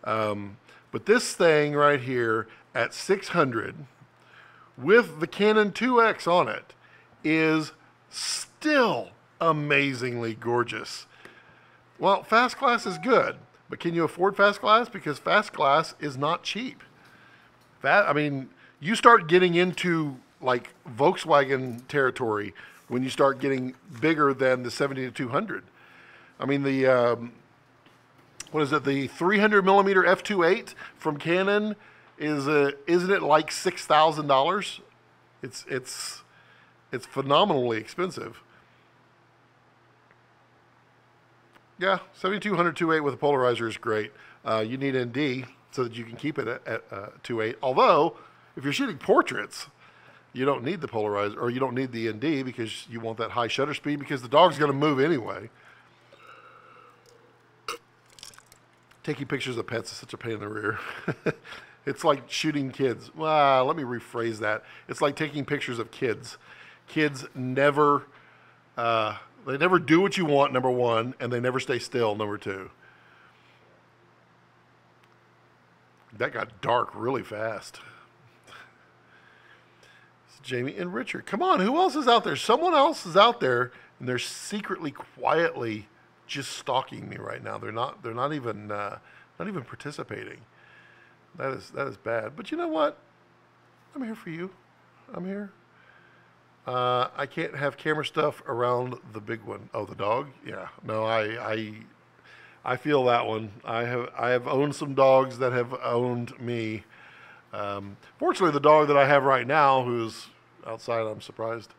But this thing right here at 600 with the Canon 2X on it is still amazingly gorgeous. Well, fast glass is good, but can you afford fast glass? Because fast glass is not cheap. I mean, you start getting into like Volkswagen territory when you start getting bigger than the 70-200. I mean, the what is it? The 300 millimeter f2.8 from Canon isn't it like $6,000? It's phenomenally expensive. Yeah, 7200 2.8 with a polarizer is great. You need ND so that you can keep it at 2.8. Although, if you're shooting portraits, you don't need the polarizer, or you don't need the ND because you want that high shutter speed because the dog's going to move anyway. Taking pictures of pets is such a pain in the rear. It's like shooting kids. Well, let me rephrase that. It's like taking pictures of kids. Kids never, they never do what you want, number one, and they never stay still, number two. That got dark really fast. It's Jamie and Richard. Come on, who else is out there? Someone else is out there, and they're secretly, quietly just stalking me right now. They're not even participating. That is bad. But you know what? I'm here for you. I'm here. I can't have camera stuff around the big one. Oh, the dog? Yeah. No, I feel that one. I have owned some dogs that have owned me. Fortunately, the dog that I have right now, who's outside, I'm surprised.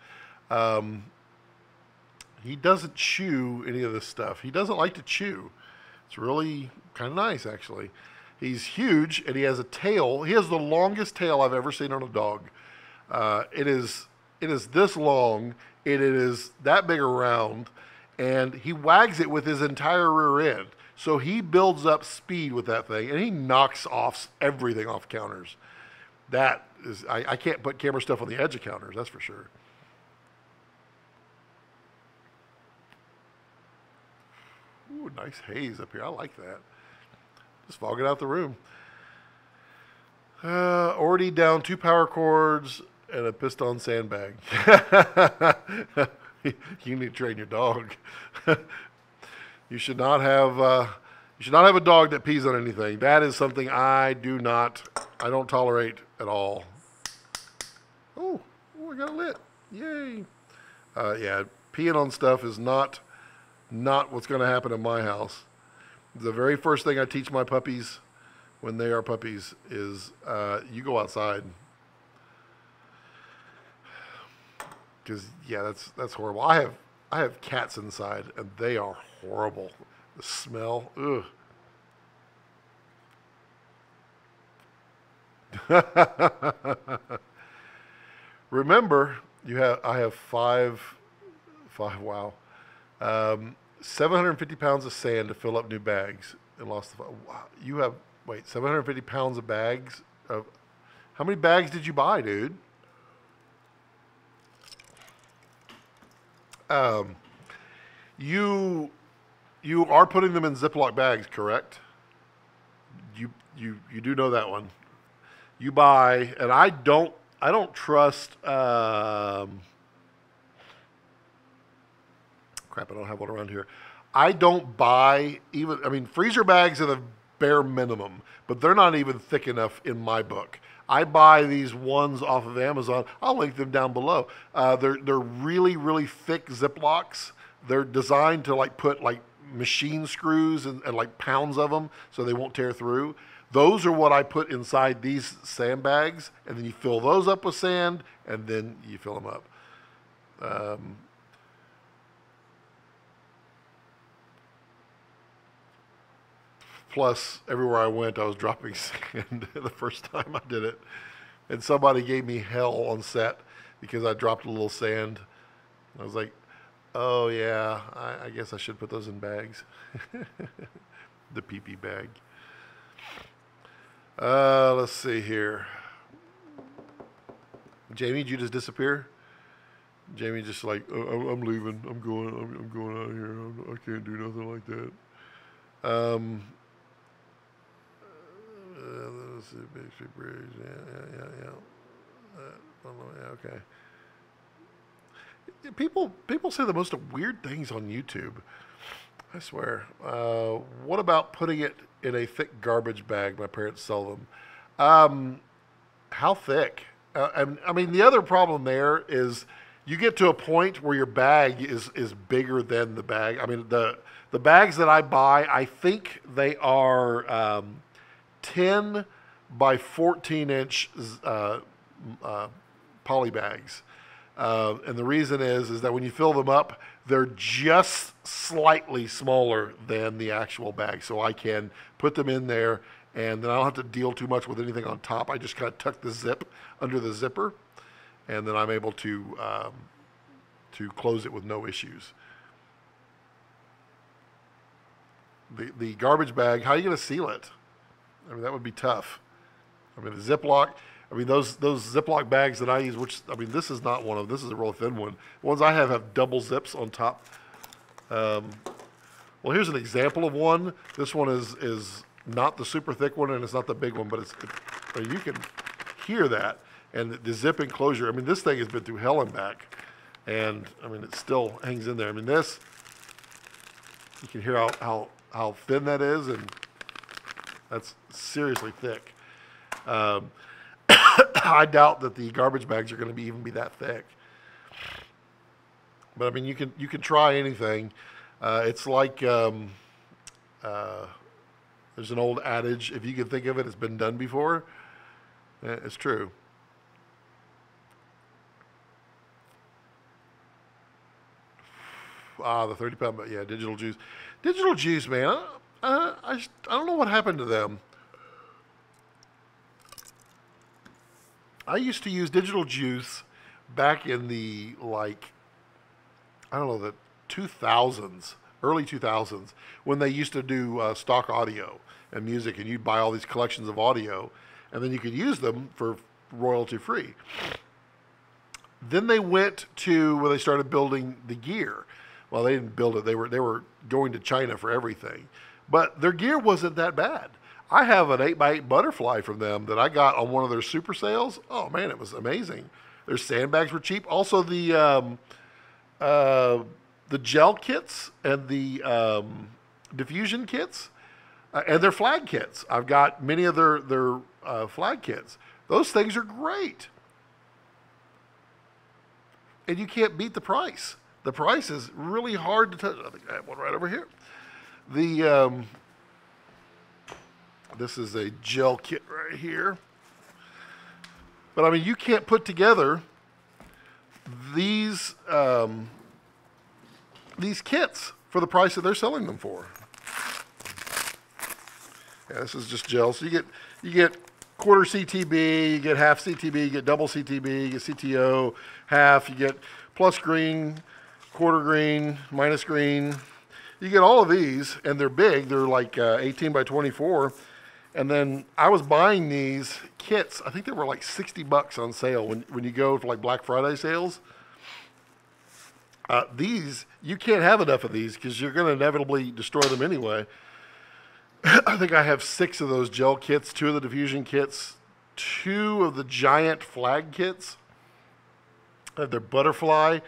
He doesn't chew any of this stuff. He doesn't like to chew. It's really kind of nice, actually. He's huge, and he has a tail. He has the longest tail I've ever seen on a dog. It is this long, and it is that big around, and he wags it with his entire rear end. So he builds up speed with that thing, and he knocks off everything off counters. That is, I can't put camera stuff on the edge of counters, that's for sure. Ooh, nice haze up here. I like that. Just fogging out the room. Already down 2 power cords and a piston sandbag. You need to train your dog. You should not have a dog that pees on anything. That is something I don't tolerate at all. Oh, I got it lit. Yay. Yeah, peeing on stuff is not what's going to happen in my house. The very first thing I teach my puppies when they are puppies is you go outside. Because yeah, that's horrible. I have cats inside, and they are horrible. The smell, ugh. Remember, I have five. Wow. 750 pounds of sand to fill up new bags and lost the. Wow, you have 750 pounds of bags of. How many bags did you buy, dude? You are putting them in Ziploc bags, correct? You do know that one. You buy, and I don't trust. Crap, I don't have one around here. I don't buy even, I mean, freezer bags are the bare minimum, but they're not even thick enough in my book. I buy these ones off of Amazon. I'll link them down below. They're really, really thick Ziplocs. They're designed to like put like machine screws and like pounds of them so they won't tear through. Those are what I put inside these sandbags, and then you fill those up with sand, and then you fill them up. Plus, everywhere I went, I was dropping sand the first time I did it. And somebody gave me hell on set because I dropped a little sand. I was like, oh, yeah, I guess I should put those in bags. The pee-pee bag. Let's see here. Jamie, did you just disappear? Jamie just like, oh, I'm leaving. I'm going out of here. I can't do nothing like that. Let's see, Big Street Bridge. Yeah. Okay. People say the most weird things on YouTube. I swear. What about putting it in a thick garbage bag? My parents sell them. How thick? I mean, the other problem there is you get to a point where your bag is bigger than the bag. I mean, the bags that I buy, I think they are 10 by 14 inch poly bags. And the reason is that when you fill them up, they're just slightly smaller than the actual bag. So I can put them in there, and then I don't have to deal too much with anything on top. I just kind of tuck the zip under the zipper, and then I'm able to close it with no issues. The garbage bag, how are you going to seal it? I mean, that would be tough. I mean, the Ziploc, I mean, those Ziploc bags that I use, which, I mean, this is not one of them. This is a real thin one. The ones I have double zips on top. Well, here's an example of one. This one is not the super thick one, and it's not the big one, but you can hear that. And the zip enclosure, I mean, this thing has been through hell and back. And, I mean, it still hangs in there. I mean, this, you can hear how thin that is, and that's seriously thick. I doubt that the garbage bags are going to even be that thick. But I mean, you can try anything. It's like there's an old adage: if you can think of it, it's been done before. It's true. The 30-pound, but yeah, Digital Juice. Digital Juice, man. I don't know what happened to them. I used to use Digital Juice back in the, like, I don't know, the 2000s, early 2000s, when they used to do stock audio and music, and you'd buy all these collections of audio, and then you could use them for royalty free. Then they went to where they started building the gear. Well, they didn't build it. They were going to China for everything. But their gear wasn't that bad. I have an 8x8 butterfly from them that I got on one of their super sales. Oh, man, it was amazing. Their sandbags were cheap. Also, the gel kits and the diffusion kits and their flag kits. I've got many of their flag kits. Those things are great. And you can't beat the price. The price is really hard to touch. I think I have one right over here. This is a gel kit right here. But I mean, you can't put together these kits for the price that they're selling them for. Yeah, this is just gel. So you get quarter CTB, you get half CTB, you get double CTB, you get CTO, half, you get plus green, quarter green, minus green. You get all of these, and they're big. They're like 18 by 24. And then I was buying these kits. I think they were like $60 on sale when you go for like Black Friday sales. These, you can't have enough of these because you're going to inevitably destroy them anyway. I think I have 6 of those gel kits, 2 of the diffusion kits, 2 of the giant flag kits. I have their butterfly.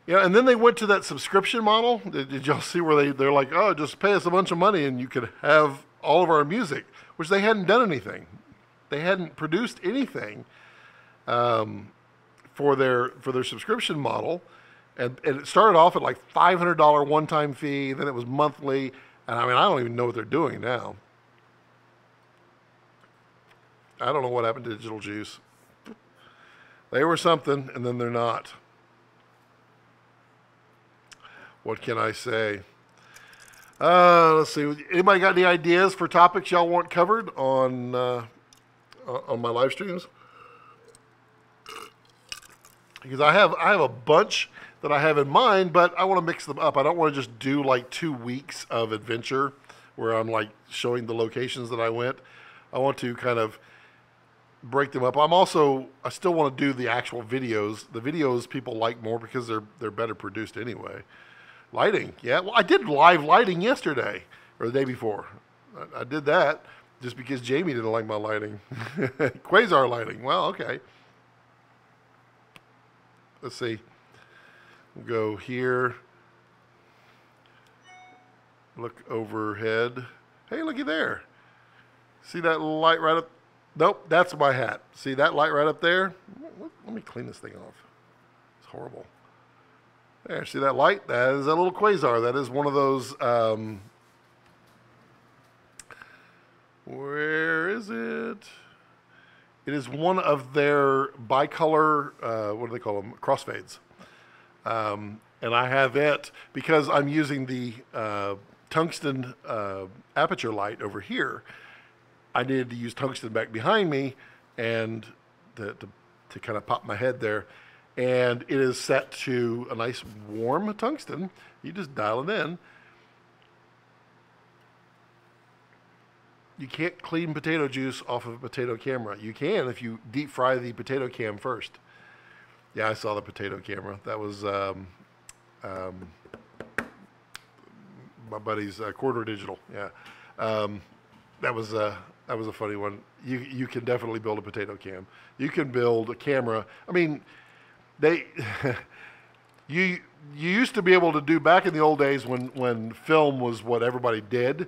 Yeah, and then they went to that subscription model. Did y'all see where they're like, oh, just pay us a bunch of money and you could have all of our music, which they hadn't done anything. They hadn't produced anything for their subscription model, and it started off at like $500 one-time fee. Then it was monthly, and I mean, I don't even know what they're doing now. I don't know what happened to Digital Juice. They were something, and then they're not. What can I say? Let's see. Anybody got any ideas for topics y'all want covered on my live streams? Because I have a bunch that I have in mind, but I want to mix them up. I don't want to just do like 2 weeks of adventure where I'm like showing the locations that I went. I want to kind of break them up. I still want to do the actual videos. The videos people like more because they're better produced anyway. Lighting, yeah. Well, I did live lighting yesterday or the day before. I did that just because Jamie didn't like my lighting. Quasar lighting. Well, okay. Let's see. We'll go here. Look overhead. Hey, looky there. See that light right up? Nope, that's my hat. See that light right up there? Let me clean this thing off. It's horrible. There, see that light? That is a little quasar. That is one of those, where is it? It is one of their bicolor, what do they call them? Crossfades. And I have it because I'm using the tungsten aperture light over here. I needed to use tungsten back behind me and to kind of pop my head there. And it is set to a nice warm tungsten. You just dial it in. You can't clean potato juice off of a potato camera. You can if you deep fry the potato cam first. Yeah, I saw the potato camera. That was my buddy's Corridor Digital. Yeah, that was a funny one. You can definitely build a potato cam. You can build a camera. I mean, you used to be able to do back in the old days when film was what everybody did.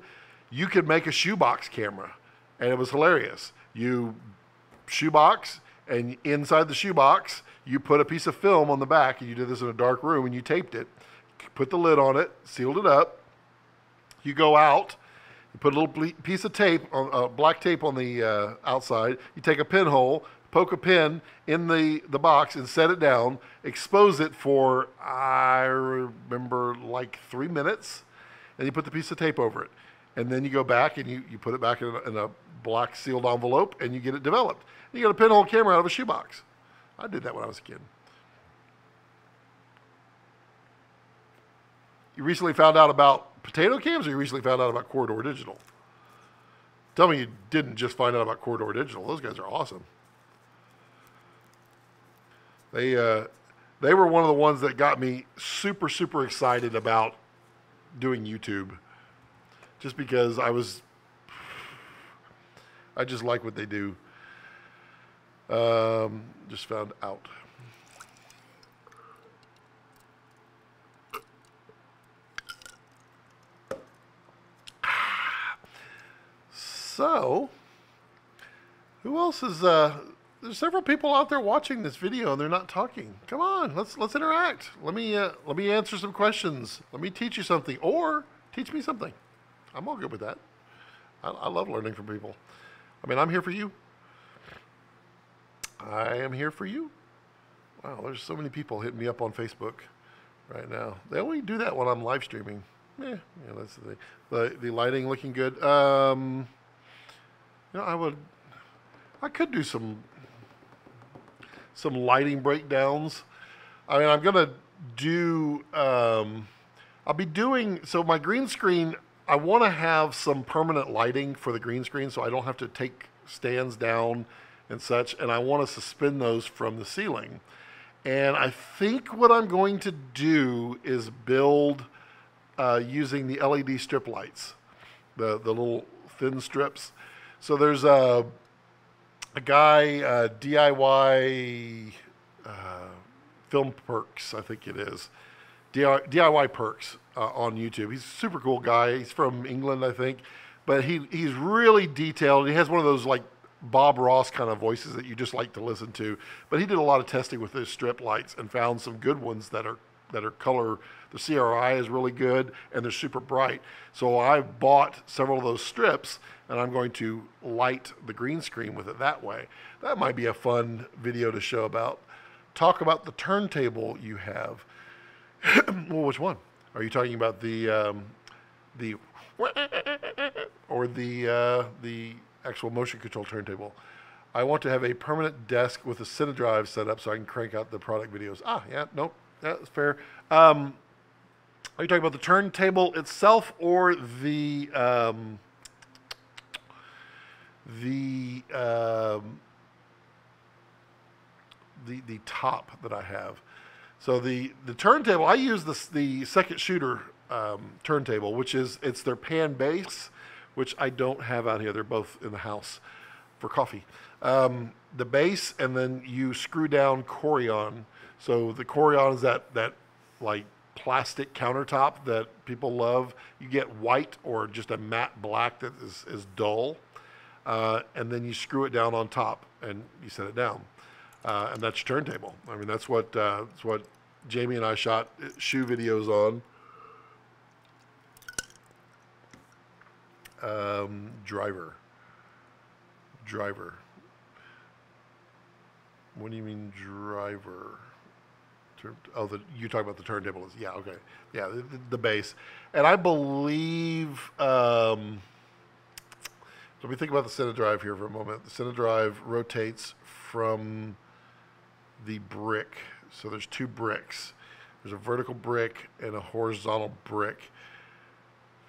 You could make a shoebox camera, and it was hilarious. You shoebox, and inside the shoebox, you put a piece of film on the back, and you did this in a dark room, and you taped it, put the lid on it, sealed it up. You go out, you put a little piece of tape, black tape on the outside. You take a pinhole, poke a pin in the box, and set it down. Expose it for, I remember, like 3 minutes, and you put the piece of tape over it. And then you go back and you put it back in a black sealed envelope, and you get it developed. You get a pinhole camera out of a shoebox. I did that when I was a kid. You recently found out about potato cams, or you recently found out about Corridor Digital? Tell me you didn't just find out about Corridor Digital. Those guys are awesome. They were one of the ones that got me super, super excited about doing YouTube. Just because I just like what they do. Just found out. So, who else is, there's several people out there watching this video and they're not talking. Come on, let's interact. Let me answer some questions. Let me teach you something, or teach me something. I'm all good with that. I love learning from people. I mean, I'm here for you. I am here for you. Wow, there's so many people hitting me up on Facebook right now. They only do that when I'm live streaming. Yeah, that's the thing. The lighting looking good. I could do some lighting breakdowns. I mean, I'm gonna do. I'll be doing so. My green screen. I want to have some permanent lighting for the green screen, so I don't have to take stands down and such. And I want to suspend those from the ceiling. And I think what I'm going to do is build using the LED strip lights, the little thin strips. So there's a guy, DIY Film Perks, I think it is. DIY Perks on YouTube. He's a super cool guy. He's from England, I think. But he's really detailed. He has one of those like Bob Ross kind of voices that you just like to listen to. But he did a lot of testing with his strip lights and found some good ones that are color. The CRI is really good and they're super bright. So I bought several of those strips and I'm going to light the green screen with it that way. That might be a fun video to show about. Talk about the turntable you have. Well, which one? Are you talking about the or the actual motion control turntable? I want to have a permanent desk with a CineDrive set up so I can crank out the product videos. Yeah, nope, that's fair. Are you talking about the turntable itself or the top that I have? So the turntable, I use the second shooter turntable, which it's their pan base, which I don't have out here. They're both in the house for coffee. The base, and then you screw down Corian. So the Corian is that like plastic countertop that people love. You get white or just a matte black that is dull, and then you screw it down on top and you set it down. And that's your turntable. I mean, that's what Jamie and I shot shoe videos on. Driver. What do you mean driver? You talk about the turntable. Yeah, okay. Yeah, the base. And I believe, let me think about the CineDrive here for a moment. The CineDrive rotates from the brick. So there's two bricks. There's a vertical brick and a horizontal brick.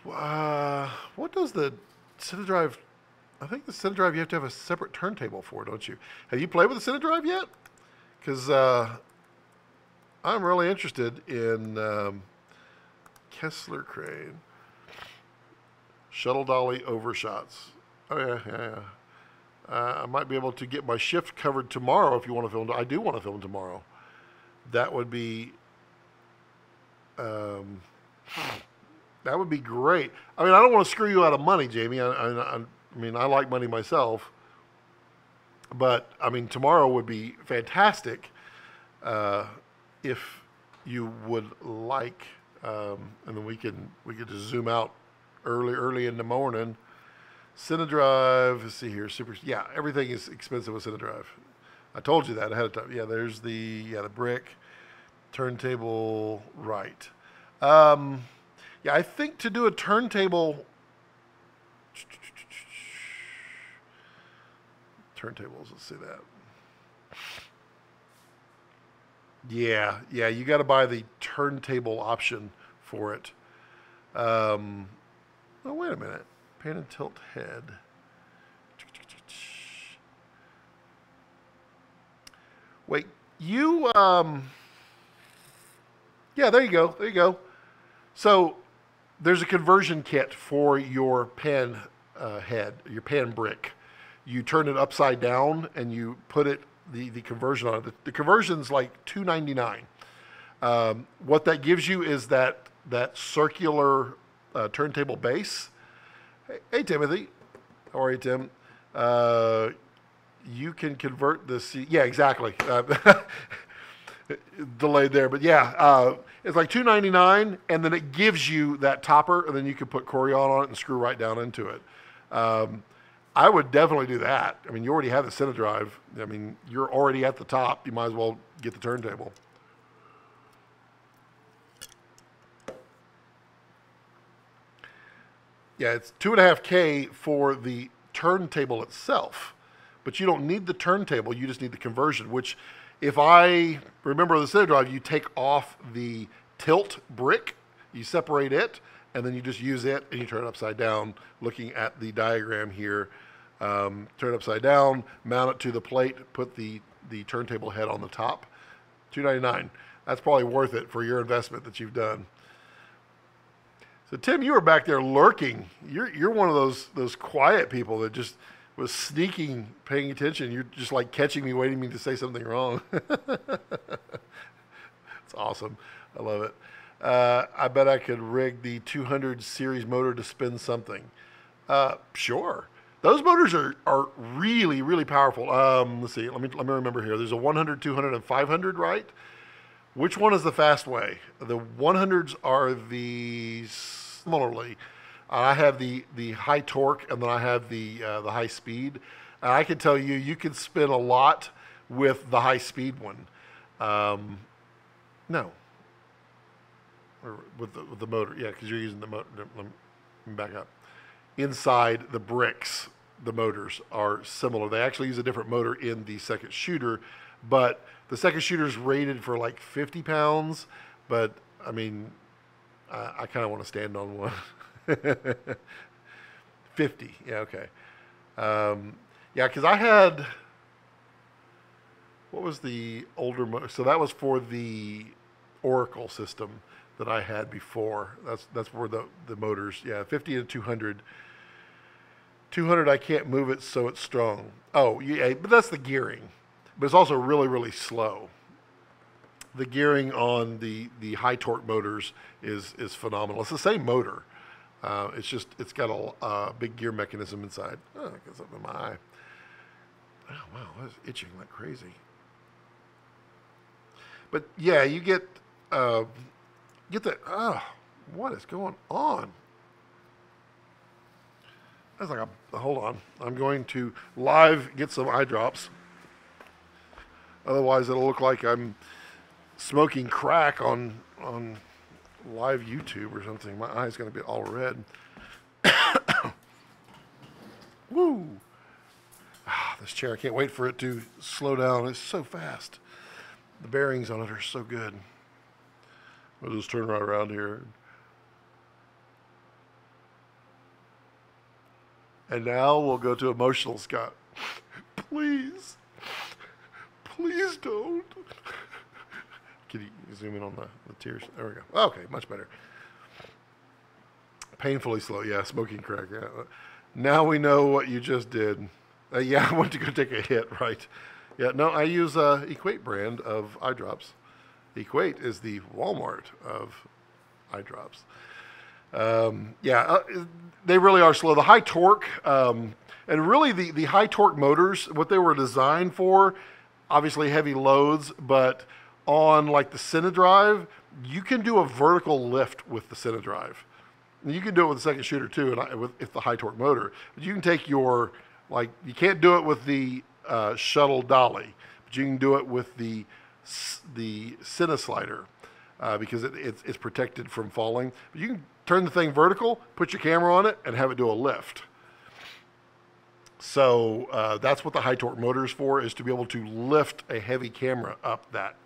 What does the CineDrive? I think the CineDrive you have to have a separate turntable for, don't you? Have you played with the CineDrive yet? Because I'm really interested in Kessler crane, shuttle dolly overshots. Oh yeah. I might be able to get my shift covered tomorrow if you want to film. I do want to film tomorrow. That would be great. I mean, I don't want to screw you out of money, Jamie. I mean, I like money myself, but I mean, tomorrow would be fantastic if you would like, and then we could just zoom out early in the morning. CineDrive. Let's see here. Everything is expensive with CineDrive. I told you that ahead of time. Yeah, there's the brick, turntable, right. Yeah, I think to do a turntable, turntables, let's see that. Yeah, you got to buy the turntable option for it. Oh, wait a minute. Pan and tilt head. Wait, yeah, there you go. So there's a conversion kit for your pan head, your pan brick. You turn it upside down and you put the conversion on it. The conversion's like $2.99. What that gives you is that circular turntable base. Hey Timothy, how are you, Tim? You can convert this. Yeah, exactly. Delayed there, but yeah, it's like $2.99, and then it gives you that topper, and then you can put Corian on it and screw right down into it. I would definitely do that. I mean, you already have the CineDrive. I mean, you're already at the top. You might as well get the turntable. Yeah, it's $2.5K for the turntable itself, but you don't need the turntable. You just need the conversion, which, if I remember the CineDrive, you take off the tilt brick, you separate it, and then you just use it and you turn it upside down. Looking at the diagram here, turn it upside down, mount it to the plate, put the turntable head on the top. $2.99. That's probably worth it for your investment that you've done. So Tim, you were back there lurking. You're one of those quiet people that just was sneaking, paying attention. You're just like catching me, waiting me to say something wrong. awesome. I love it. I bet I could rig the 200 series motor to spin something. Sure. Those motors are really, really powerful. Let's see. Let me remember here. There's a 100, 200, and 500, right? Which one is the fast way? The 100s are the similarly. I have the high torque, and then I have the high speed. And I can tell you can spin a lot with the high speed one. No. Or with the motor, yeah, because you're using the motor. Let me back up. Inside the bricks, the motors are similar. They actually use a different motor in the second shooter, but the second shooter is rated for like 50 pounds. But I mean, I kind of want to stand on one. 50, yeah, okay. Yeah, because I had, what was the older motor? So that was for the Oracle system that I had before. That's where the motors, yeah, 50 and 200. 200, I can't move it so it's strong. Oh, yeah, but that's the gearing. But it's also really, really slow. The gearing on the high torque motors is phenomenal. It's the same motor. It's got a big gear mechanism inside. Oh, it gets up in my eye. Oh, wow, that's itching like crazy. But yeah, you get the, what is going on? That's like hold on. I'm going to live get some eye drops. Otherwise, it'll look like I'm smoking crack on live YouTube or something. My eye's going to be all red. Woo! This chair, I can't wait for it to slow down. It's so fast. The bearings on it are so good. We'll just turn right around here. And now we'll go to emotional Scott. Please. Please don't. Can you zoom in on the tears? There we go. Okay, much better. Painfully slow. Yeah, smoking crack. Yeah. Now we know what you just did. Yeah, I went to go take a hit, right? Yeah, no, I use Equate brand of eye drops. Equate is the Walmart of eye drops. They really are slow. The high torque, and really the high torque motors, what they were designed for, obviously heavy loads, but on like the Cinedrive, you can do a vertical lift with the Cinedrive. And you can do it with the second shooter too, and with the high torque motor. But you can take you can't do it with the shuttle dolly, but you can do it with the Cineslider because it's protected from falling. But you can turn the thing vertical, put your camera on it, and have it do a lift. So that's what the high torque motor is for, is to be able to lift a heavy camera up that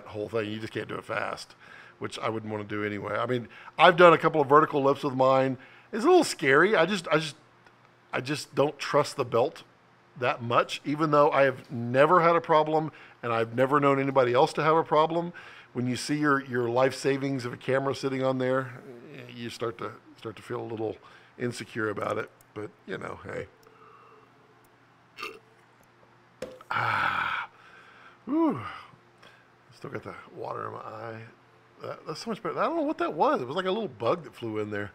whole thing. You just can't do it fast, which I wouldn't want to do anyway. I mean, I've done a couple of vertical lifts with mine. It's a little scary. I just don't trust the belt that much, even though I have never had a problem and I've never known anybody else to have a problem. When you see your life savings of a camera sitting on there, you start to feel a little insecure about it. But you know, hey. Whew. Still got the water in my eye. That's so much better. I don't know what that was. It was like a little bug that flew in there.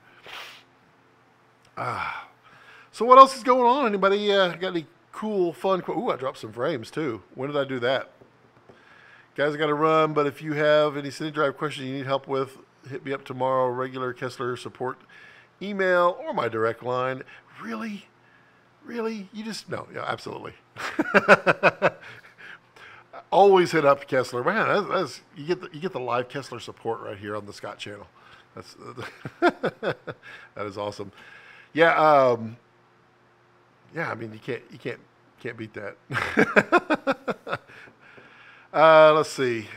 So what else is going on? Anybody got any cool, fun? Ooh, I dropped some frames too. When did I do that? Guys, I got to run, but if you have any Cinedrive questions you need help with, hit me up tomorrow. Regular Kessler support email or my direct line. Really? You just, no, yeah, absolutely. Always hit up Kessler. Man, that's you get the live Kessler support right here on the Scott channel. That's that is awesome. Yeah, I mean you can't beat that. Let's see.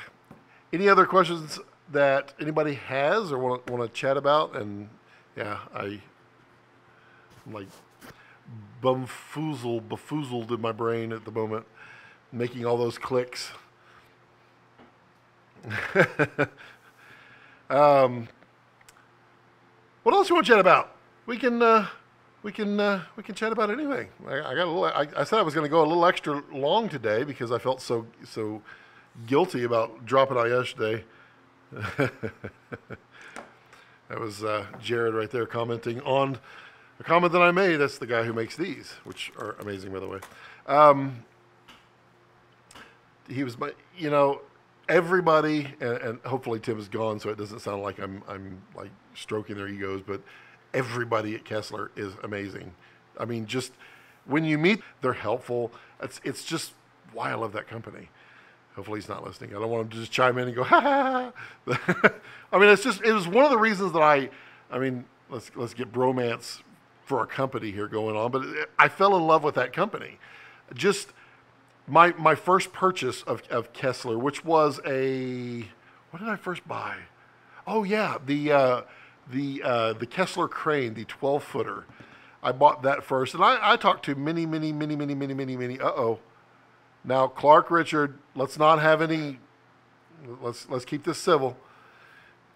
Any other questions that anybody has or want to chat about? And yeah, I'm like befoozled in my brain at the moment, making all those clicks. What else you want to chat about? We can chat about anything. I got a little. I said I was going to go a little extra long today because I felt so guilty about dropping out yesterday. That was Jared right there commenting on a comment that I made. That's the guy who makes these, which are amazing, by the way. He was my, everybody, and hopefully Tim is gone, so it doesn't sound like I'm like stroking their egos, but everybody at Kessler is amazing. I mean, just when you meet, they're helpful. It's just why I love that company. Hopefully he's not listening. I don't want him to just chime in and go, ha ha. I mean, it was one of the reasons that I mean, let's get bromance for our company here going on, but I fell in love with that company. Just my first purchase of Kessler, which was what did I first buy? Oh yeah, the Kessler crane, the 12-footer. I bought that first, and I talked to many. Now, Clark, Richard, let's not have any. Let's keep this civil.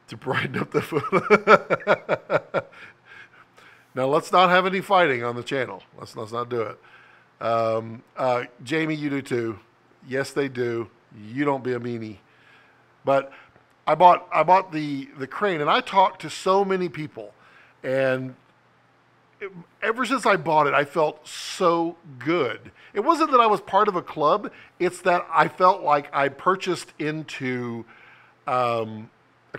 To brighten up the foot. Now, let's not have any fighting on the channel. Let's not do it. Jamie, you do too. Yes, they do. You don't be a meanie. But I bought the crane, and I talked to so many people, and ever since I bought it, I felt so good. It wasn't that I was part of a club. It's that I felt like I purchased into a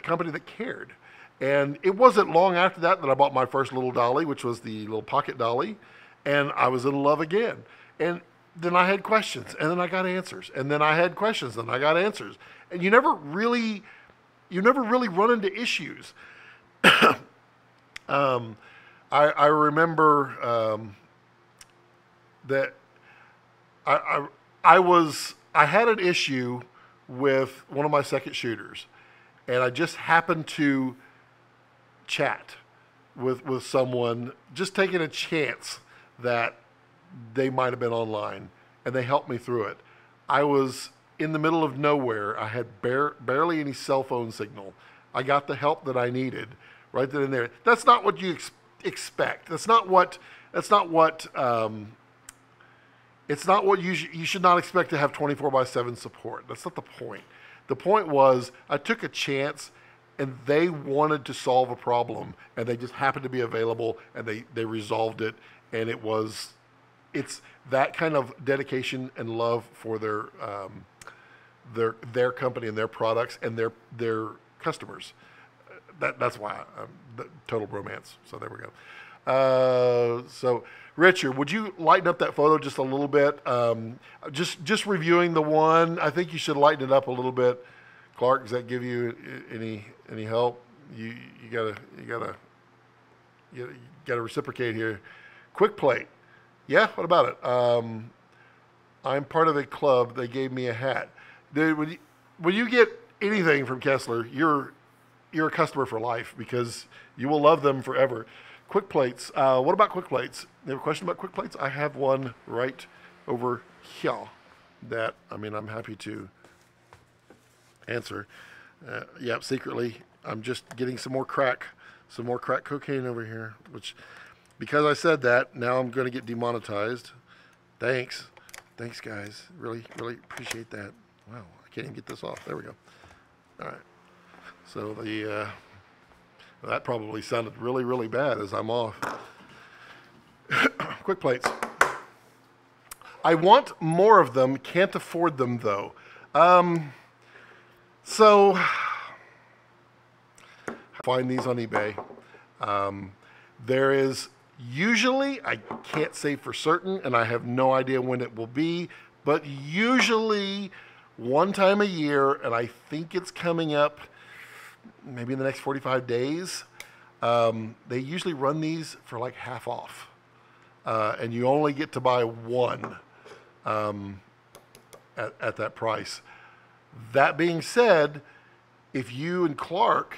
company that cared. And it wasn't long after that I bought my first little dolly, which was the little pocket dolly, and I was in love again. And then I had questions, and then I got answers. And then I had questions, and I got answers. And you never really run into issues. I remember that I had an issue with one of my second shooters, and I just happened to chat with someone, just taking a chance that they might have been online, and they helped me through it. I was in the middle of nowhere. I had barely any cell phone signal. I got the help that I needed right then and there. That's not what you expect. It's not what you should not expect to have 24/7 support. That's not the point. The point was I took a chance, and they wanted to solve a problem, and they just happened to be available, and they resolved it. And it's that kind of dedication and love for their company and their products and their customers. That's why total bromance. So there we go. So Richard, would you lighten up that photo just a little bit? Just reviewing the one, I think you should lighten it up a little bit. Clark, does that give you any help? You gotta reciprocate here. Quick plate. Yeah, what about it? I'm part of a club. They gave me a hat. Dude, when you get anything from Kessler, you're a customer for life because you will love them forever. Quick plates. What about quick plates? You have a question about quick plates? I have one right over here that, I'm happy to answer. Yeah, secretly, I'm just getting some more crack cocaine over here, which, because I said that, now I'm going to get demonetized. Thanks, guys. Really appreciate that. Wow, I can't even get this off. There we go. All right. So that probably sounded really bad as I'm off. Quick plates. I want more of them. Can't afford them though. So find these on eBay. There is usually, I can't say for certain, and I have no idea when it will be, but usually one time a year, and I think it's coming up maybe in the next 45 days, they usually run these for like half off. And you only get to buy one at that price. That being said, if you and Clark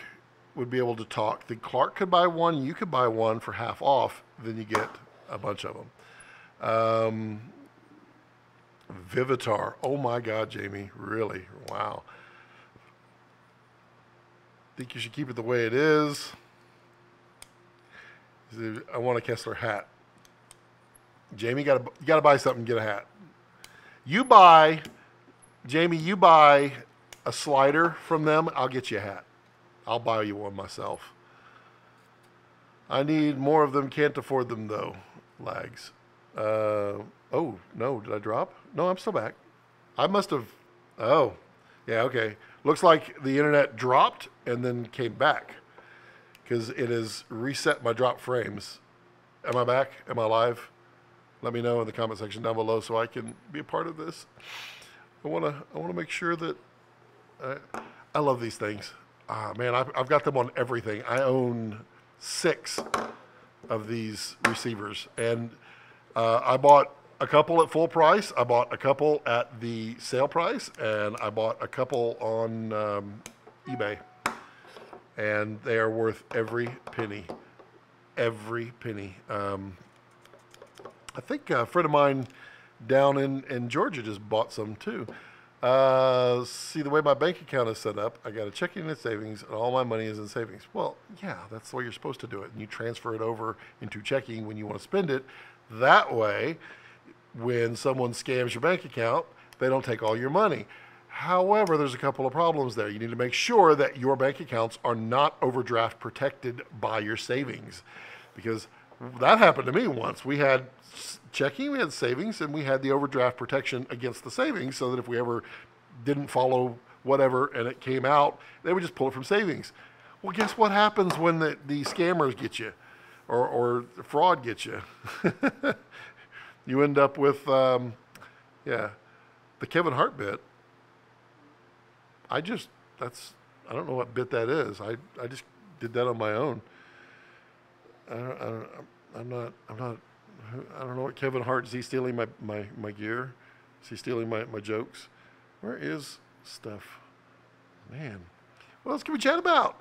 would be able to talk, then Clark could buy one, you could buy one for half off, then you get a bunch of them. Vivitar. Oh my God, Jamie. Really? Wow. Think you should keep it the way it is. I want a Kessler hat. Jamie, you gotta buy something, get a hat. Jamie, you buy a slider from them, I'll get you a hat. I'll buy you one myself. I need more of them. Can't afford them though. Lags. Oh no, did I drop? No, I'm still back. I must have. Oh, yeah. Okay. Looks like the internet dropped and then came back because it has reset my drop frames. Am I back? Am I live? Let me know in the comment section down below so I can be a part of this. I wanna make sure that I love these things. Ah, man, I've got them on everything. I own 6 of these receivers, and I bought a couple at full price. I bought a couple at the sale price, and I bought a couple on eBay, and they are worth every penny. Every penny. I think a friend of mine down in Georgia just bought some too. See, the way my bank account is set up, I got a checking and savings, and all my money is in savings. Well, yeah, that's the way you're supposed to do it. And you transfer it over into checking when you want to spend it. That way, when someone scams your bank account, they don't take all your money. However, there's a couple of problems there. You need to make sure that your bank accounts are not overdraft protected by your savings, because that happened to me once. We had checking, we had savings, and we had the overdraft protection against the savings so that if we ever didn't follow whatever and it came out, they would just pull it from savings. Well, guess what happens when the scammers get you or the fraud gets you? You end up with, the Kevin Hart bit. I don't know what bit that is. I just did that on my own. I don't know what Kevin Hart, is he stealing my gear? Is he stealing my jokes? Where is stuff? Man, what else can we chat about?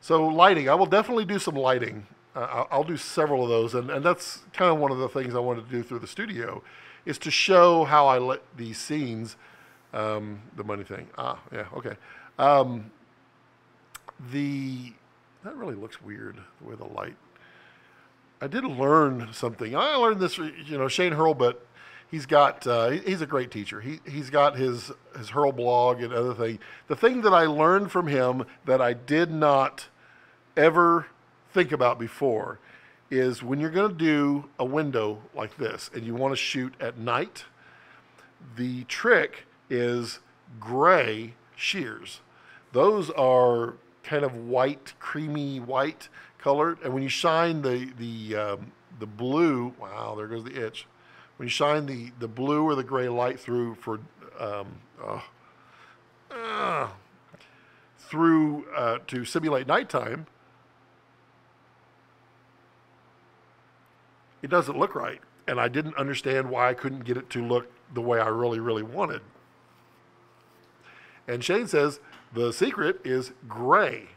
So lighting, I will definitely do some lighting. I'll do several of those, and that's kind of one of the things I wanted to do through the studio, is to show how I lit these scenes. The money thing. Yeah, okay. That really looks weird, the way the light. I did learn something. I learned this, Shane Hurlbut, he's a great teacher. He's got his Hurl blog and other thing. The thing that I learned from him that I did not ever think about before is when you're going to do a window like this and you want to shoot at night, the trick is gray shears. Those are kind of white, creamy white colored, and when you shine the blue, wow, there goes the itch. When you shine the blue or the gray light through to simulate nighttime, it doesn't look right, and I didn't understand why I couldn't get it to look the way I really, really wanted. And Shane says the secret is gray.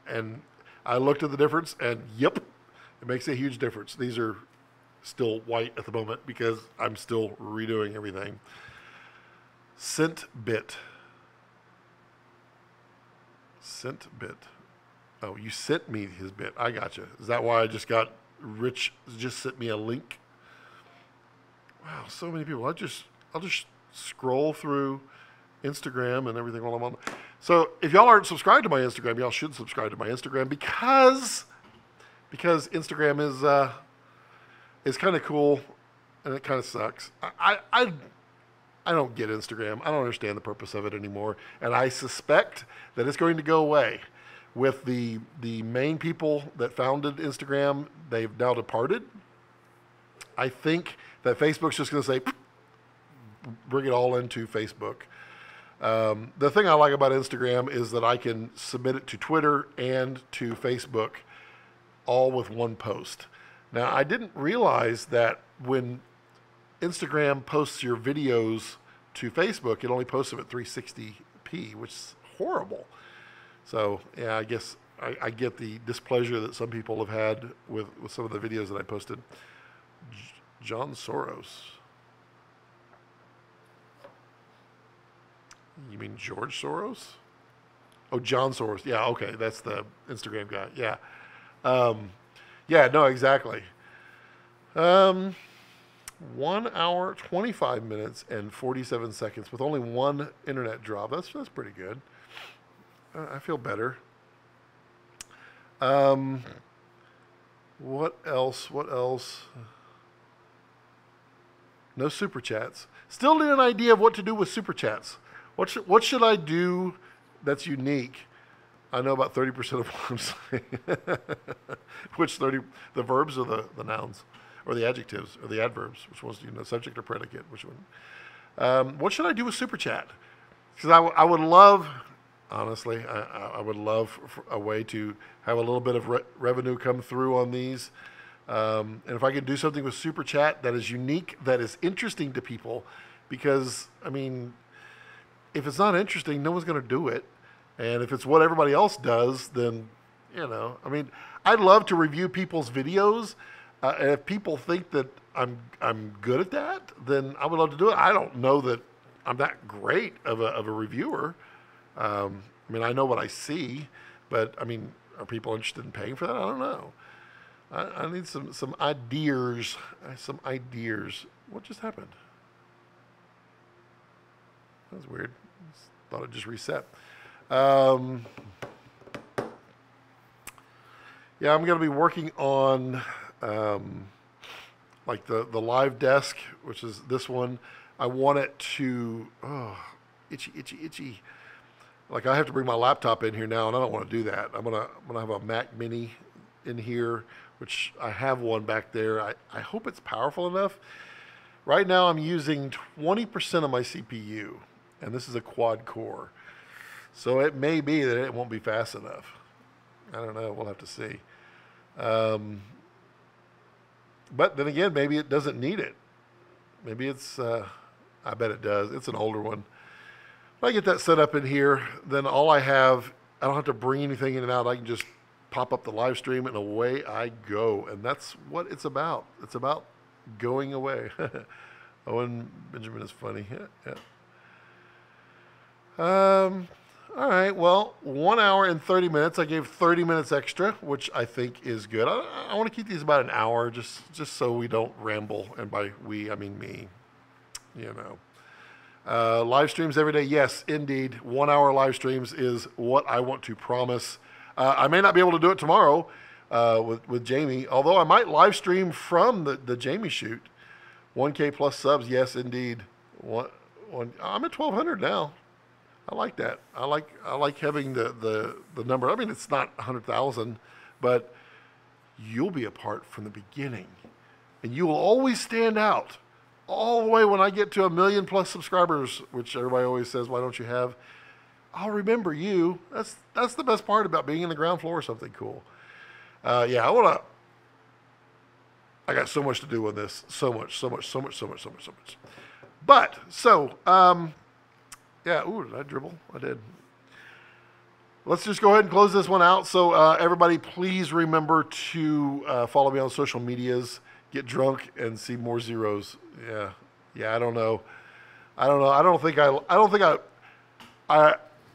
And I looked at the difference, and yep, it makes a huge difference. These are still white at the moment because I'm still redoing everything. Scent bit. Oh, you sent me his bit. I got you. Is that why I just got Rich just sent me a link? Wow, so many people. I'll just scroll through Instagram and everything while I'm on. So if y'all aren't subscribed to my Instagram, y'all should subscribe to my Instagram because Instagram is kind of cool and it kind of sucks. I don't get Instagram. I don't understand the purpose of it anymore, and I suspect that it's going to go away. With the main people that founded Instagram, they've now departed. I think that Facebook's just going to say, bring it all into Facebook. The thing I like about Instagram is that I can submit it to Twitter and to Facebook all with one post. Now, I didn't realize that when Instagram posts your videos to Facebook, it only posts them at 360p, which is horrible. So, yeah, I guess I get the displeasure that some people have had with some of the videos that I posted. John Soros. You mean George Soros? Oh, John Soros. Yeah, okay, that's the Instagram guy. Yeah. Yeah, no, exactly. What 1 hour, 25 minutes, and 47 seconds with only one internet drop. That's pretty good. I feel better. What else? What else? No super chats. Still need an idea of what to do with super chats. What should I do that's unique? I know about 30% of what I'm saying. Which 30? The verbs or the nouns? Or the adjectives, or the adverbs? Which ones do you know? Subject or predicate? Which one? What should I do with super chat? Because I would love, honestly, I would love a way to have a little bit of revenue come through on these. And if I could do something with super chat that is unique, that is interesting to people, because, I mean, if it's not interesting, no one's going to do it. And if it's what everybody else does, then, you know, I mean, I'd love to review people's videos. And if people think that I'm good at that, then I would love to do it. I don't know that I'm that great of a reviewer. I mean, I know what I see, but I mean, are people interested in paying for that? I don't know. I need some ideas. Some ideas. What just happened? That was weird. Thought it just reset. Yeah, I'm going to be working on like the live desk, which is this one. I want it to, itchy. Like I have to bring my laptop in here now, and I don't want to do that. I'm gonna have a Mac Mini in here, which I have one back there. I hope it's powerful enough. Right now I'm using 20% of my CPU, and this is a quad core. So it may be that it won't be fast enough. I don't know. We'll have to see. But then again, maybe it doesn't need it. Maybe it's, I bet it does. It's an older one. If I get that set up in here, then all I don't have to bring anything in and out. I can just pop up the live stream and away I go. And that's what it's about. It's about going away. Owen Benjamin is funny. Yeah. All right, well, 1 hour and 30 minutes. I gave 30 minutes extra, which I think is good. I want to keep these about an hour, just so we don't ramble. And by we, I mean me. You know, live streams every day. Yes, indeed. 1 hour live streams is what I want to promise. I may not be able to do it tomorrow with Jamie, although I might live stream from the Jamie shoot. 1K plus subs. Yes, indeed. I'm at 1,200 now. I like that. I like having the number. I mean, it's not 100,000, but you'll be a part from the beginning, and you will always stand out all the way when I get to 1 million plus subscribers, which everybody always says, why don't you have? I'll remember you. That's the best part about being in the ground floor or something cool. Yeah, I got so much to do with this. So much. But, yeah, ooh, did I dribble? I did. Let's just go ahead and close this one out. So everybody, please remember to follow me on social medias, get drunk, and see more zeros. Yeah, I don't know. I don't think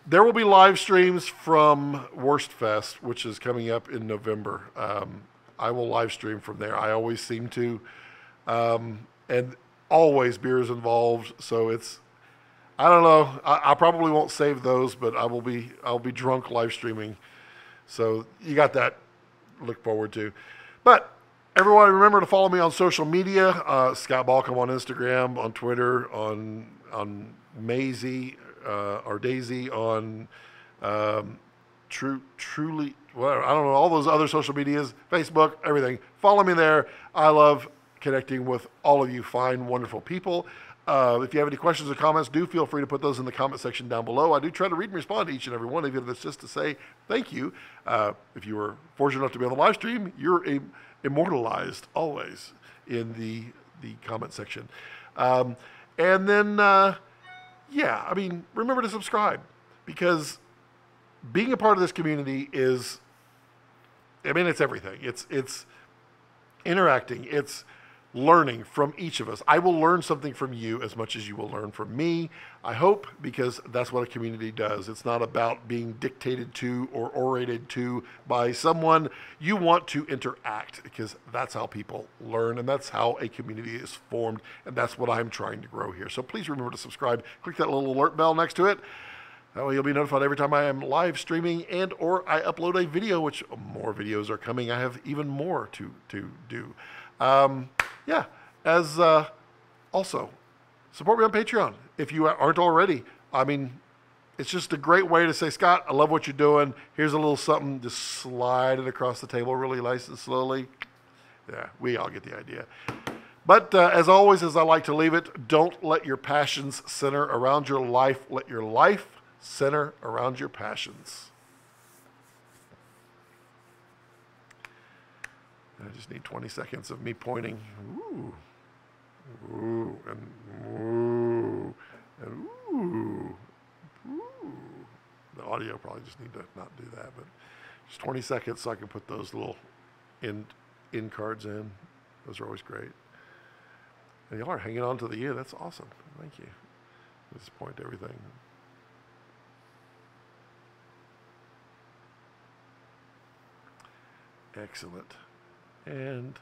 there will be live streams from Worst Fest, which is coming up in November. I will live stream from there. I always seem to. And always beer is involved, so it's, I don't know. I probably won't save those, but I'll be drunk live streaming. So you got that to look forward to. But everyone, remember to follow me on social media. Scott Balkum on Instagram, on Twitter, on Maisie or Daisy, on Truly, whatever. I don't know, all those other social medias, Facebook, everything. Follow me there. I love connecting with all of you fine, wonderful people. If you have any questions or comments, do feel free to put those in the comment section down below. I do try to read and respond to each and every one, even if it's just to say thank you. If you were fortunate enough to be on the live stream, you're immortalized always in the comment section. And then, yeah, I mean, remember to subscribe, because being a part of this community is, I mean, it's everything. It's interacting. It's learning from each of us. I will learn something from you as much as you will learn from me, I hope, because that's what a community does. It's not about being dictated to or orated to by someone. You want to interact, because that's how people learn, and that's how a community is formed, and that's what I'm trying to grow here. So please remember to subscribe. Click that little alert bell next to it. That way you'll be notified every time I am live streaming and or I upload a video, which more videos are coming. I have even more to do. Yeah, as also, support me on Patreon if you aren't already. I mean, it's just a great way to say, Scott, I love what you're doing. Here's a little something. Just slide it across the table really nice and slowly. Yeah, we all get the idea. But as always, as I like to leave it, don't let your passions center around your life. Let your life center around your passions. I just need 20 seconds of me pointing. Ooh. Ooh. And ooh. And ooh. Ooh. The audio probably just need to not do that, but just 20 seconds so I can put those little end cards in. Those are always great. And y'all are hanging on to the end. That's awesome. Thank you. Just point to everything. Excellent. And